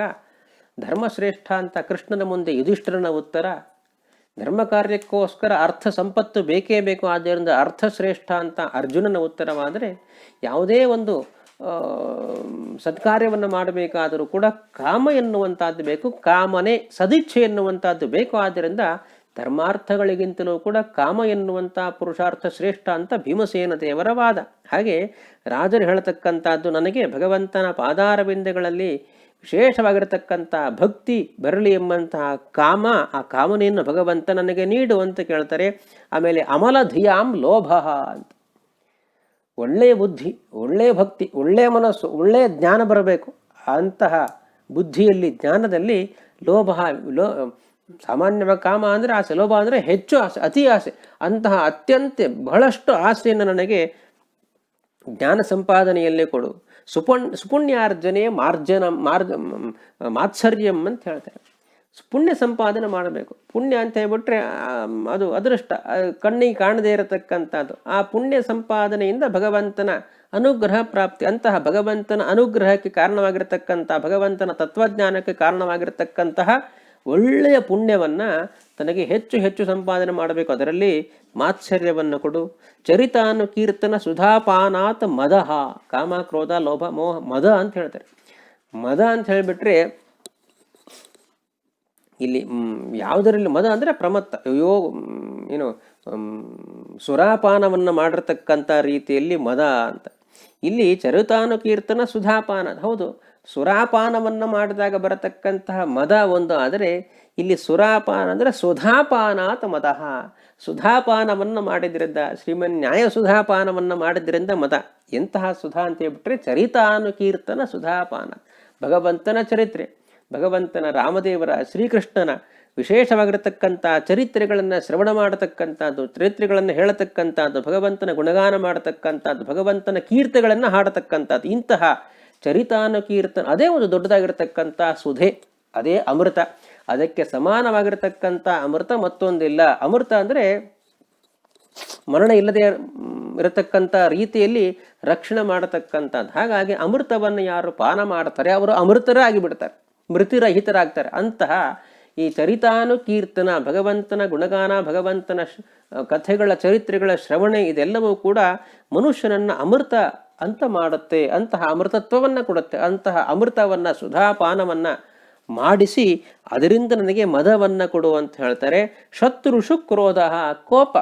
ಧರ್ಮಶ್ರೇಷ್ಠ ಅಂತ ಕೃಷ್ಣನ ಮುಂದೆ ಯುಧಿಷ್ಠಿರನ ಉತ್ತರ, ಧರ್ಮ ಕಾರ್ಯಕ್ಕೋಸ್ಕರ ಅರ್ಥ ಸಂಪತ್ತು ಬೇಕೇ ಬೇಕು, ಆದ್ದರಿಂದ ಅರ್ಥಶ್ರೇಷ್ಠ ಅಂತ ಅರ್ಜುನನ ಉತ್ತರವಾದರೆ, ಯಾವುದೇ ಒಂದು ಸತ್ಕಾರ್ಯವನ್ನು ಮಾಡಬೇಕಾದರೂ ಕೂಡ ಕಾಮ ಎನ್ನುವಂಥದ್ದು ಬೇಕು, ಕಾಮನೆ ಸದಿಚ್ಛೆ ಎನ್ನುವಂಥದ್ದು ಬೇಕು. ಆದ್ದರಿಂದ ಧರ್ಮಾರ್ಥಗಳಿಗಿಂತಲೂ ಕೂಡ ಕಾಮ ಎನ್ನುವಂಥ ಪುರುಷಾರ್ಥ ಶ್ರೇಷ್ಠ ಅಂತ ಭೀಮಸೇನ ದೇವರ ವಾದ. ಹಾಗೆ ರಾಜರು ಹೇಳತಕ್ಕಂಥದ್ದು, ನನಗೆ ಭಗವಂತನ ಪಾದಾರವಿಂದಗಳಲ್ಲಿ ವಿಶೇಷವಾಗಿರತಕ್ಕಂಥ ಭಕ್ತಿ ಬರಲಿ ಎಂಬಂತಹ ಕಾಮ, ಆ ಕಾಮನೆಯನ್ನು ಭಗವಂತ ನನಗೆ ನೀಡು ಅಂತ ಕೇಳ್ತಾರೆ. ಆಮೇಲೆ ಅಮಲ ಧಿಯಾಂ ಲೋಭ ಅಂತ, ಒಳ್ಳೆಯ ಬುದ್ಧಿ, ಒಳ್ಳೆಯ ಭಕ್ತಿ, ಒಳ್ಳೆಯ ಮನಸ್ಸು, ಒಳ್ಳೆಯ ಜ್ಞಾನ ಬರಬೇಕು. ಅಂತಹ ಬುದ್ಧಿಯಲ್ಲಿ, ಜ್ಞಾನದಲ್ಲಿ ಲೋಭ, ಸಾಮಾನ್ಯವಾಗಿ ಕಾಮ ಅಂದರೆ ಆಸೆ, ಲೋಭ ಅಂದರೆ ಹೆಚ್ಚು ಆಸೆ, ಅತಿ ಆಸೆ. ಅಂತಹ ಅತ್ಯಂತ ಬಹಳಷ್ಟು ಆಸೆಯನ್ನು ನನಗೆ ಜ್ಞಾನ ಸಂಪಾದನೆಯಲ್ಲೇ ಕೊಡು. ಸುಪುಣ್ಯಾರ್ಜನೆ ಮಾತ್ಸರ್ಯಂ ಅಂತ ಹೇಳ್ತಾರೆ. ಪುಣ್ಯ ಸಂಪಾದನೆ ಮಾಡಬೇಕು. ಪುಣ್ಯ ಅಂತ ಹೇಳ್ಬಿಟ್ರೆ ಅದು ಅದೃಷ್ಟ, ಕಣ್ಣಿಗೆ ಕಾಣದೇ ಇರತಕ್ಕಂಥದ್ದು. ಆ ಪುಣ್ಯ ಸಂಪಾದನೆಯಿಂದ ಭಗವಂತನ ಅನುಗ್ರಹ ಪ್ರಾಪ್ತಿ. ಅಂತಹ ಭಗವಂತನ ಅನುಗ್ರಹಕ್ಕೆ ಕಾರಣವಾಗಿರತಕ್ಕಂಥ, ಭಗವಂತನ ತತ್ವಜ್ಞಾನಕ್ಕೆ ಕಾರಣವಾಗಿರತಕ್ಕಂತಹ ಒಳ್ಳೆಯ ಪುಣ್ಯವನ್ನು ತನಗೆ ಹೆಚ್ಚು ಹೆಚ್ಚು ಸಂಪಾದನೆ ಮಾಡಬೇಕು. ಅದರಲ್ಲಿ ಮಾತ್ಸರ್ಯವನ್ನು ಕೊಡು. ಚರಿತಾನುಕೀರ್ತನ ಸುಧಾಪಾನಾತ್ ಮದಃ, ಕಾಮ, ಕ್ರೋಧ, ಲೋಭ, ಮೋಹ, ಮದ ಅಂತ ಹೇಳ್ತಾರೆ. ಮದ ಅಂತ ಹೇಳಿಬಿಟ್ರೆ ಇಲ್ಲಿ ಯಾವುದರಲ್ಲಿ ಮದ ಅಂದರೆ ಪ್ರಮತ್ತ, ಅಯ್ಯೋ ಏನು ಸುರಾಪಾನವನ್ನು ಮಾಡಿರ್ತಕ್ಕಂಥ ರೀತಿಯಲ್ಲಿ ಮದ ಅಂತ. ಇಲ್ಲಿ ಚರಿತಾನುಕೀರ್ತನ ಸುಧಾಪಾನ, ಹೌದು ಸುರಾಪಾನವನ್ನು ಮಾಡಿದಾಗ ಬರತಕ್ಕಂತಹ ಮದ ಒಂದು. ಆದರೆ ಇಲ್ಲಿ ಸುರಾಪಾನ ಅಂದರೆ ಸುಧಾಪಾನಾತ್ ಮದಃ, ಸುಧಾಪಾನವನ್ನು ಮಾಡಿದ್ರಿಂದ, ಶ್ರೀಮನ್ ನ್ಯಾಯ ಸುಧಾಪಾನವನ್ನು ಮಾಡಿದ್ರಿಂದ ಮದ. ಎಂತಹ ಸುಧಾ ಅಂತ ಹೇಳ್ಬಿಟ್ರೆ ಚರಿತಾನುಕೀರ್ತನ ಸುಧಾಪಾನ, ಭಗವಂತನ ಚರಿತ್ರೆ, ಭಗವಂತನ ರಾಮದೇವರ, ಶ್ರೀಕೃಷ್ಣನ ವಿಶೇಷವಾಗಿರತಕ್ಕಂಥ ಚರಿತ್ರೆಗಳನ್ನು ಶ್ರವಣ ಮಾಡತಕ್ಕಂಥದ್ದು, ಚರಿತ್ರೆಗಳನ್ನು ಹೇಳತಕ್ಕಂಥದ್ದು, ಭಗವಂತನ ಗುಣಗಾನ ಮಾಡತಕ್ಕಂಥದ್ದು, ಭಗವಂತನ ಕೀರ್ತನೆಗಳನ್ನು ಹಾಡತಕ್ಕಂಥದ್ದು. ಇಂತಹ ಚರಿತಾನುಕೀರ್ತನ ಅದೇ ಒಂದು ದೊಡ್ಡದಾಗಿರತಕ್ಕಂಥ ಸುಧೆ, ಅದೇ ಅಮೃತ. ಅದಕ್ಕೆ ಸಮಾನವಾಗಿರತಕ್ಕಂಥ ಅಮೃತ ಮತ್ತೊಂದಿಲ್ಲ. ಅಮೃತ ಅಂದರೆ ಮರಣ ಇಲ್ಲದೆ ಇರತಕ್ಕಂಥ ರೀತಿಯಲ್ಲಿ ರಕ್ಷಣೆ ಮಾಡತಕ್ಕಂಥದ್ದು. ಹಾಗಾಗಿ ಅಮೃತವನ್ನು ಯಾರು ಪಾನ ಮಾಡ್ತಾರೆ ಅವರು ಅಮೃತರೇ ಆಗಿಬಿಡ್ತಾರೆ, ಮೃತಿರಹಿತರಾಗ್ತಾರೆ. ಅಂತಹ ಈ ಚರಿತಾನುಕೀರ್ತನ, ಭಗವಂತನ ಗುಣಗಾನ, ಭಗವಂತನ ಕಥೆಗಳ ಚರಿತ್ರೆಗಳ ಶ್ರವಣೆ ಇದೆಲ್ಲವೂ ಕೂಡ ಮನುಷ್ಯನನ್ನು ಅಮೃತ ಅಂತ ಮಾಡುತ್ತೆ, ಅಂತಹ ಅಮೃತತ್ವವನ್ನು ಕೊಡುತ್ತೆ. ಅಂತಹ ಅಮೃತವನ್ನು, ಸುಧಾಪಾನವನ್ನು ಮಾಡಿಸಿ ಅದರಿಂದ ನನಗೆ ಮದವನ್ನು ಕೊಡು ಅಂತ ಹೇಳ್ತಾರೆ. ಶತ್ರುಷು ಕ್ರೋಧ, ಕೋಪ,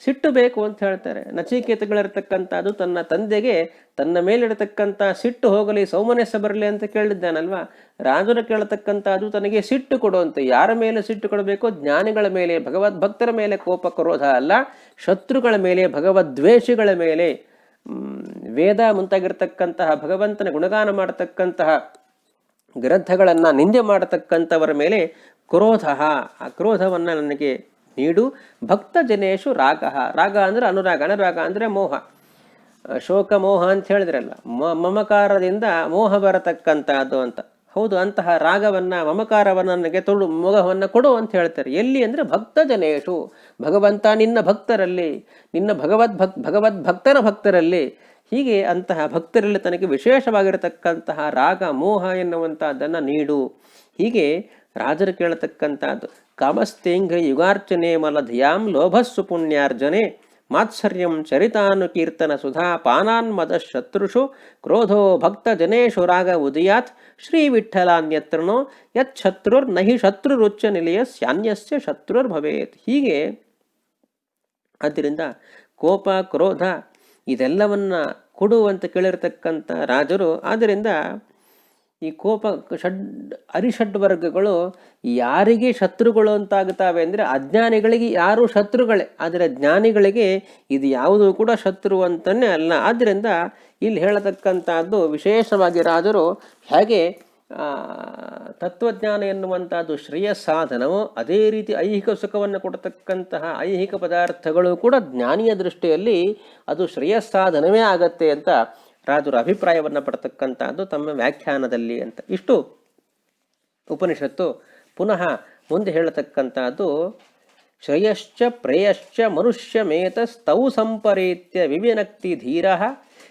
ಸಿಟ್ಟು ಬೇಕು ಅಂತ ಹೇಳ್ತಾರೆ. ನಚಿಕೇತಗಳಿರ್ತಕ್ಕಂಥದ್ದು ತನ್ನ ತಂದೆಗೆ ತನ್ನ ಮೇಲಿರತಕ್ಕಂಥ ಸಿಟ್ಟು ಹೋಗಲಿ, ಸೌಮನಸ್ಸ ಬರಲಿ ಅಂತ ಕೇಳಿದ್ದಾನಲ್ವಾ. ರಾಜರು ಕೇಳತಕ್ಕಂಥದ್ದು ತನಗೆ ಸಿಟ್ಟು ಕೊಡುವಂತೆ. ಯಾರ ಮೇಲೆ ಸಿಟ್ಟು ಕೊಡಬೇಕು? ಜ್ಞಾನಿಗಳ ಮೇಲೆ, ಭಗವದ್ಭಕ್ತರ ಮೇಲೆ ಕೋಪ ಕ್ರೋಧ ಅಲ್ಲ, ಶತ್ರುಗಳ ಮೇಲೆ, ಭಗವದ್ವೇಷಿಗಳ ಮೇಲೆ, ವೇದ ಮುಂತಾಗಿರ್ತಕ್ಕಂತಹ ಭಗವಂತನ ಗುಣಗಾನ ಮಾಡತಕ್ಕಂತಹ ಗ್ರಂಥಗಳನ್ನು ನಿಂದೆ ಮಾಡತಕ್ಕಂಥವರ ಮೇಲೆ ಕ್ರೋಧ. ಆ ಕ್ರೋಧವನ್ನು ನನಗೆ ನೀಡು. ಭಕ್ತ ಜನೇಶು ರಾಗ. ರಾಗ ಅಂದರೆ ಅನುರಾಗ, ಅನುರಾಗ ಅಂದರೆ ಮೋಹ, ಶೋಕ ಮೋಹ ಅಂತ ಹೇಳಿದ್ರಲ್ಲ, ಮಮಕಾರದಿಂದ ಮೋಹ ಬರತಕ್ಕಂಥದ್ದು ಅಂತ. ಹೌದು, ಅಂತಹ ರಾಗವನ್ನು, ಮಮಕಾರವನ್ನು ನನಗೆ ಮೊಗವನ್ನು ಕೊಡು ಅಂತ ಹೇಳ್ತಾರೆ. ಎಲ್ಲಿ ಅಂದರೆ ಭಕ್ತ ಜನೇಶು, ಭಗವಂತ ನಿನ್ನ ಭಕ್ತರಲ್ಲಿ, ನಿನ್ನ ಭಗವದ್ಭಕ್ತರ ಭಕ್ತರಲ್ಲಿ. ಹೀಗೆ ಅಂತಹ ಭಕ್ತರಲ್ಲಿ ತನಗೆ ವಿಶೇಷವಾಗಿರತಕ್ಕಂತಹ ರಾಗ ಮೋಹ ಎನ್ನುವಂಥದ್ದನ್ನು ನೀಡು. ಹೀಗೆ ರಾಜರು ಕೇಳತಕ್ಕಂಥದ್ದು. ಕಾಮಸ್ತೇಂಘ ಯುಗಾರ್ಚನೆ ಮಲಧಿಯಾಂ ಲೋಭಸ್ಸು ಪುಣ್ಯಾರ್ಜನೆ ಮಾತ್ಸರ್ಯಂ ಚರಿತಾನುಕೀರ್ತನ ಸುಧಾ ಪಾನಾನ್ಮದ ಶತ್ರುಷು ಕ್ರೋಧೋ ಭಕ್ತ ಜನೇಶು ರಾಗ ಉದಯಾತ್ ಶ್ರೀ ವಿಠ್ಠಲಾನ್ಯತ್ರನೋ ಯತ್ ಶತ್ರುರ್ ನಹಿ ಶತ್ರುರುಚ್ಚ ನಿಲಯ ಸ್ಯಾನ್ಯಸ್ಯ ಶತ್ರುರ್ ಭವೇತ್. ಹೀಗೆ ಆದ್ದರಿಂದ ಕೋಪ ಕ್ರೋಧ ಇದೆಲ್ಲವನ್ನ ಕೊಡುವಂತ ಕೇಳಿರ್ತಕ್ಕಂಥ ರಾಜರು. ಆದ್ದರಿಂದ ಈ ಕೋಪ ಅರಿಷಡ್ ವರ್ಗಗಳು ಯಾರಿಗೆ ಶತ್ರುಗಳು ಅಂತಾಗುತ್ತವೆ ಅಂದರೆ ಅಜ್ಞಾನಿಗಳಿಗೆ ಯಾರು ಶತ್ರುಗಳೇ, ಆದರೆ ಜ್ಞಾನಿಗಳಿಗೆ ಇದು ಯಾವುದೂ ಕೂಡ ಶತ್ರು ಅಂತಲೇ ಅಲ್ಲ. ಆದ್ದರಿಂದ ಇಲ್ಲಿ ಹೇಳತಕ್ಕಂಥದ್ದು ವಿಶೇಷವಾಗಿ ರಾಜರು ಹೇಗೆ ತತ್ವಜ್ಞಾನ ಎನ್ನುವಂಥದ್ದು ಶ್ರೇಯಸ್ಸಾಧನವೋ ಅದೇ ರೀತಿ ಐಹಿಕ ಸುಖವನ್ನು ಕೊಡತಕ್ಕಂತಹ ಐಹಿಕ ಪದಾರ್ಥಗಳು ಕೂಡ ಜ್ಞಾನಿಯ ದೃಷ್ಟಿಯಲ್ಲಿ ಅದು ಶ್ರೇಯಸ್ಸಾಧನವೇ ಆಗತ್ತೆ ಅಂತ ರಾಜರು ಅಭಿಪ್ರಾಯವನ್ನು ಪಡ್ತಕ್ಕಂಥದ್ದು ತಮ್ಮ ವ್ಯಾಖ್ಯಾನದಲ್ಲಿ ಅಂತ. ಇಷ್ಟು ಉಪನಿಷತ್ತು. ಪುನಃ ಮುಂದೆ ಹೇಳತಕ್ಕಂಥದ್ದು ಶ್ರೇಯಶ್ಚ ಪ್ರೇಯಶ್ಚ ಮನುಷ್ಯಮೇತಸ್ತೌ ಸಂಪರೀತ್ಯ ವಿವಿನಕ್ತಿ ಧೀರ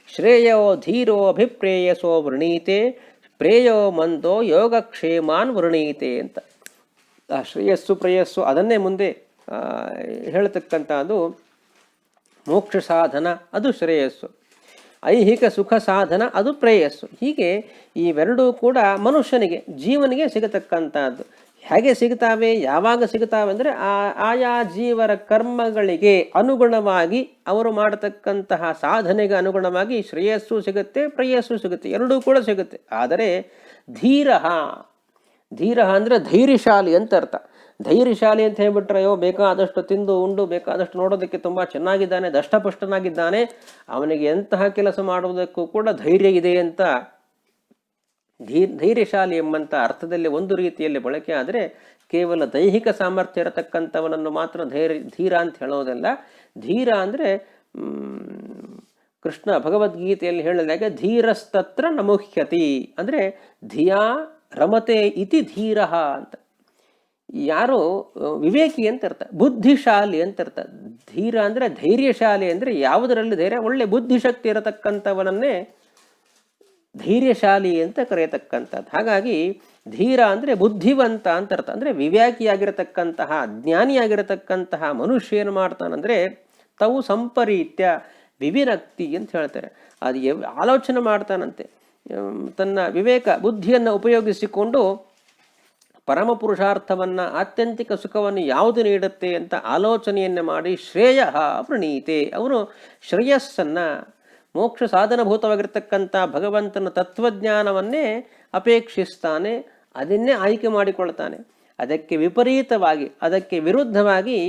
ಶ್ರೇಯೋ ಧೀರೋ ಅಭಿಪ್ರೇಯಸೋ ವೃಣೀತೆ ಪ್ರೇಯೋ ಮಂದೋ ಯೋಗಕ್ಷೇಮಾನ್ ವೃಣೀತೆ ಅಂತ. ಆ ಶ್ರೇಯಸ್ಸು ಪ್ರೇಯಸ್ಸು ಅದನ್ನೇ ಮುಂದೆ ಹೇಳತಕ್ಕಂಥದ್ದು. ಮೋಕ್ಷ ಸಾಧನ ಅದು ಶ್ರೇಯಸ್ಸು, ಐಹಿಕ ಸುಖ ಸಾಧನ ಅದು ಪ್ರೇಯಸ್ಸು. ಹೀಗೆ ಇವೆರಡೂ ಕೂಡ ಮನುಷ್ಯನಿಗೆ ಜೀವನಿಗೆ ಸಿಗತಕ್ಕಂಥದ್ದು. ಹೇಗೆ ಸಿಗ್ತಾವೆ, ಯಾವಾಗ ಸಿಗ್ತಾವೆ ಅಂದರೆ ಆಯಾ ಜೀವರ ಕರ್ಮಗಳಿಗೆ ಅನುಗುಣವಾಗಿ ಅವರು ಮಾಡತಕ್ಕಂತಹ ಸಾಧನೆಗೆ ಅನುಗುಣವಾಗಿ ಶ್ರೇಯಸ್ಸು ಸಿಗುತ್ತೆ, ಪ್ರೇಯಸ್ಸು ಸಿಗುತ್ತೆ, ಎರಡೂ ಕೂಡ ಸಿಗುತ್ತೆ. ಆದರೆ ಧೀರ ಅಂದರೆ ಧೈರ್ಯಶಾಲಿ ಅಂತ ಅರ್ಥ. ಧೈರ್ಯಶಾಲಿ ಅಂತ ಹೇಳ್ಬಿಟ್ರೆ ಅಯ್ಯೋ ಬೇಕಾದಷ್ಟು ತಿಂದು ಉಂಡು ಬೇಕಾದಷ್ಟು ನೋಡೋದಕ್ಕೆ ತುಂಬ ಚೆನ್ನಾಗಿದ್ದಾನೆ, ದಷ್ಟಪುಷ್ಟನಾಗಿದ್ದಾನೆ, ಅವನಿಗೆ ಎಂತಹ ಕೆಲಸ ಮಾಡುವುದಕ್ಕೂ ಕೂಡ ಧೈರ್ಯ ಇದೆ ಅಂತ ಧೈರ್ಯಶಾಲಿ ಎಂಬಂಥ ಅರ್ಥದಲ್ಲಿ ಒಂದು ರೀತಿಯಲ್ಲಿ ಬಳಕೆ ಆದರೆ ಕೇವಲ ದೈಹಿಕ ಸಾಮರ್ಥ್ಯ ಇರತಕ್ಕಂಥವನನ್ನು ಮಾತ್ರ ಧೀರ ಅಂತ ಹೇಳೋದಲ್ಲ. ಧೀರ ಅಂದರೆ ಕೃಷ್ಣ ಭಗವದ್ಗೀತೆಯಲ್ಲಿ ಹೇಳಿದಾಗ ಧೀರಸ್ತತ್ರ ನಮುಹ್ಯತಿ ಅಂದರೆ ಧಿಯಾ ರಮತೆ ಇತಿ ಧೀರ ಅಂತ. ಯಾರು ವಿವೇಕಿ ಅಂತ ಅರ್ಥ, ಬುದ್ಧಿಶಾಲಿ ಅಂತ ಅರ್ಥ. ಧೀರ ಅಂದರೆ ಧೈರ್ಯಶಾಲಿ ಅಂದರೆ ಯಾವುದರಲ್ಲಿ ಧೈರ್ಯ, ಒಳ್ಳೆ ಬುದ್ಧಿಶಕ್ತಿ ಇರತಕ್ಕಂಥವನನ್ನೇ ಧೈರ್ಯಶಾಲಿ ಅಂತ ಕರೆಯತಕ್ಕಂಥದ್ದು. ಹಾಗಾಗಿ ಧೀರ ಅಂದರೆ ಬುದ್ಧಿವಂತ ಅಂತ ಅರ್ಥ. ಅಂದರೆ ವಿವೇಕಿಯಾಗಿರತಕ್ಕಂತಹ ಜ್ಞಾನಿಯಾಗಿರತಕ್ಕಂತಹ ಮನುಷ್ಯ ಏನು ಮಾಡ್ತಾನಂದರೆ ತವು ಸಂಪರೀತ್ಯ ವಿವಿನಕ್ತಿ ಅಂತ ಹೇಳ್ತಾರೆ. ಅದು ಆಲೋಚನೆ ಮಾಡ್ತಾನಂತೆ, ತನ್ನ ವಿವೇಕ ಬುದ್ಧಿಯನ್ನು ಉಪಯೋಗಿಸಿಕೊಂಡು ಪರಮ ಪುರುಷಾರ್ಥವನ್ನು ಆತ್ಯಂತಿಕ ಸುಖವನ್ನು ಯಾವುದು ನೀಡುತ್ತೆ ಅಂತ ಆಲೋಚನೆಯನ್ನು ಮಾಡಿ ಶ್ರೇಯ ಪ್ರಣೀತೆ, ಅವನು ಶ್ರೇಯಸ್ಸನ್ನು ಮೋಕ್ಷ ಸಾಧನಭೂತವಾಗಿರ್ತಕ್ಕಂಥ ಭಗವಂತನ ತತ್ವಜ್ಞಾನವನ್ನೇ ಅಪೇಕ್ಷಿಸ್ತಾನೆ, ಅದನ್ನೇ ಆಯ್ಕೆ ಮಾಡಿಕೊಳ್ತಾನೆ. ಅದಕ್ಕೆ ವಿಪರೀತವಾಗಿ, ಅದಕ್ಕೆ ವಿರುದ್ಧವಾಗಿ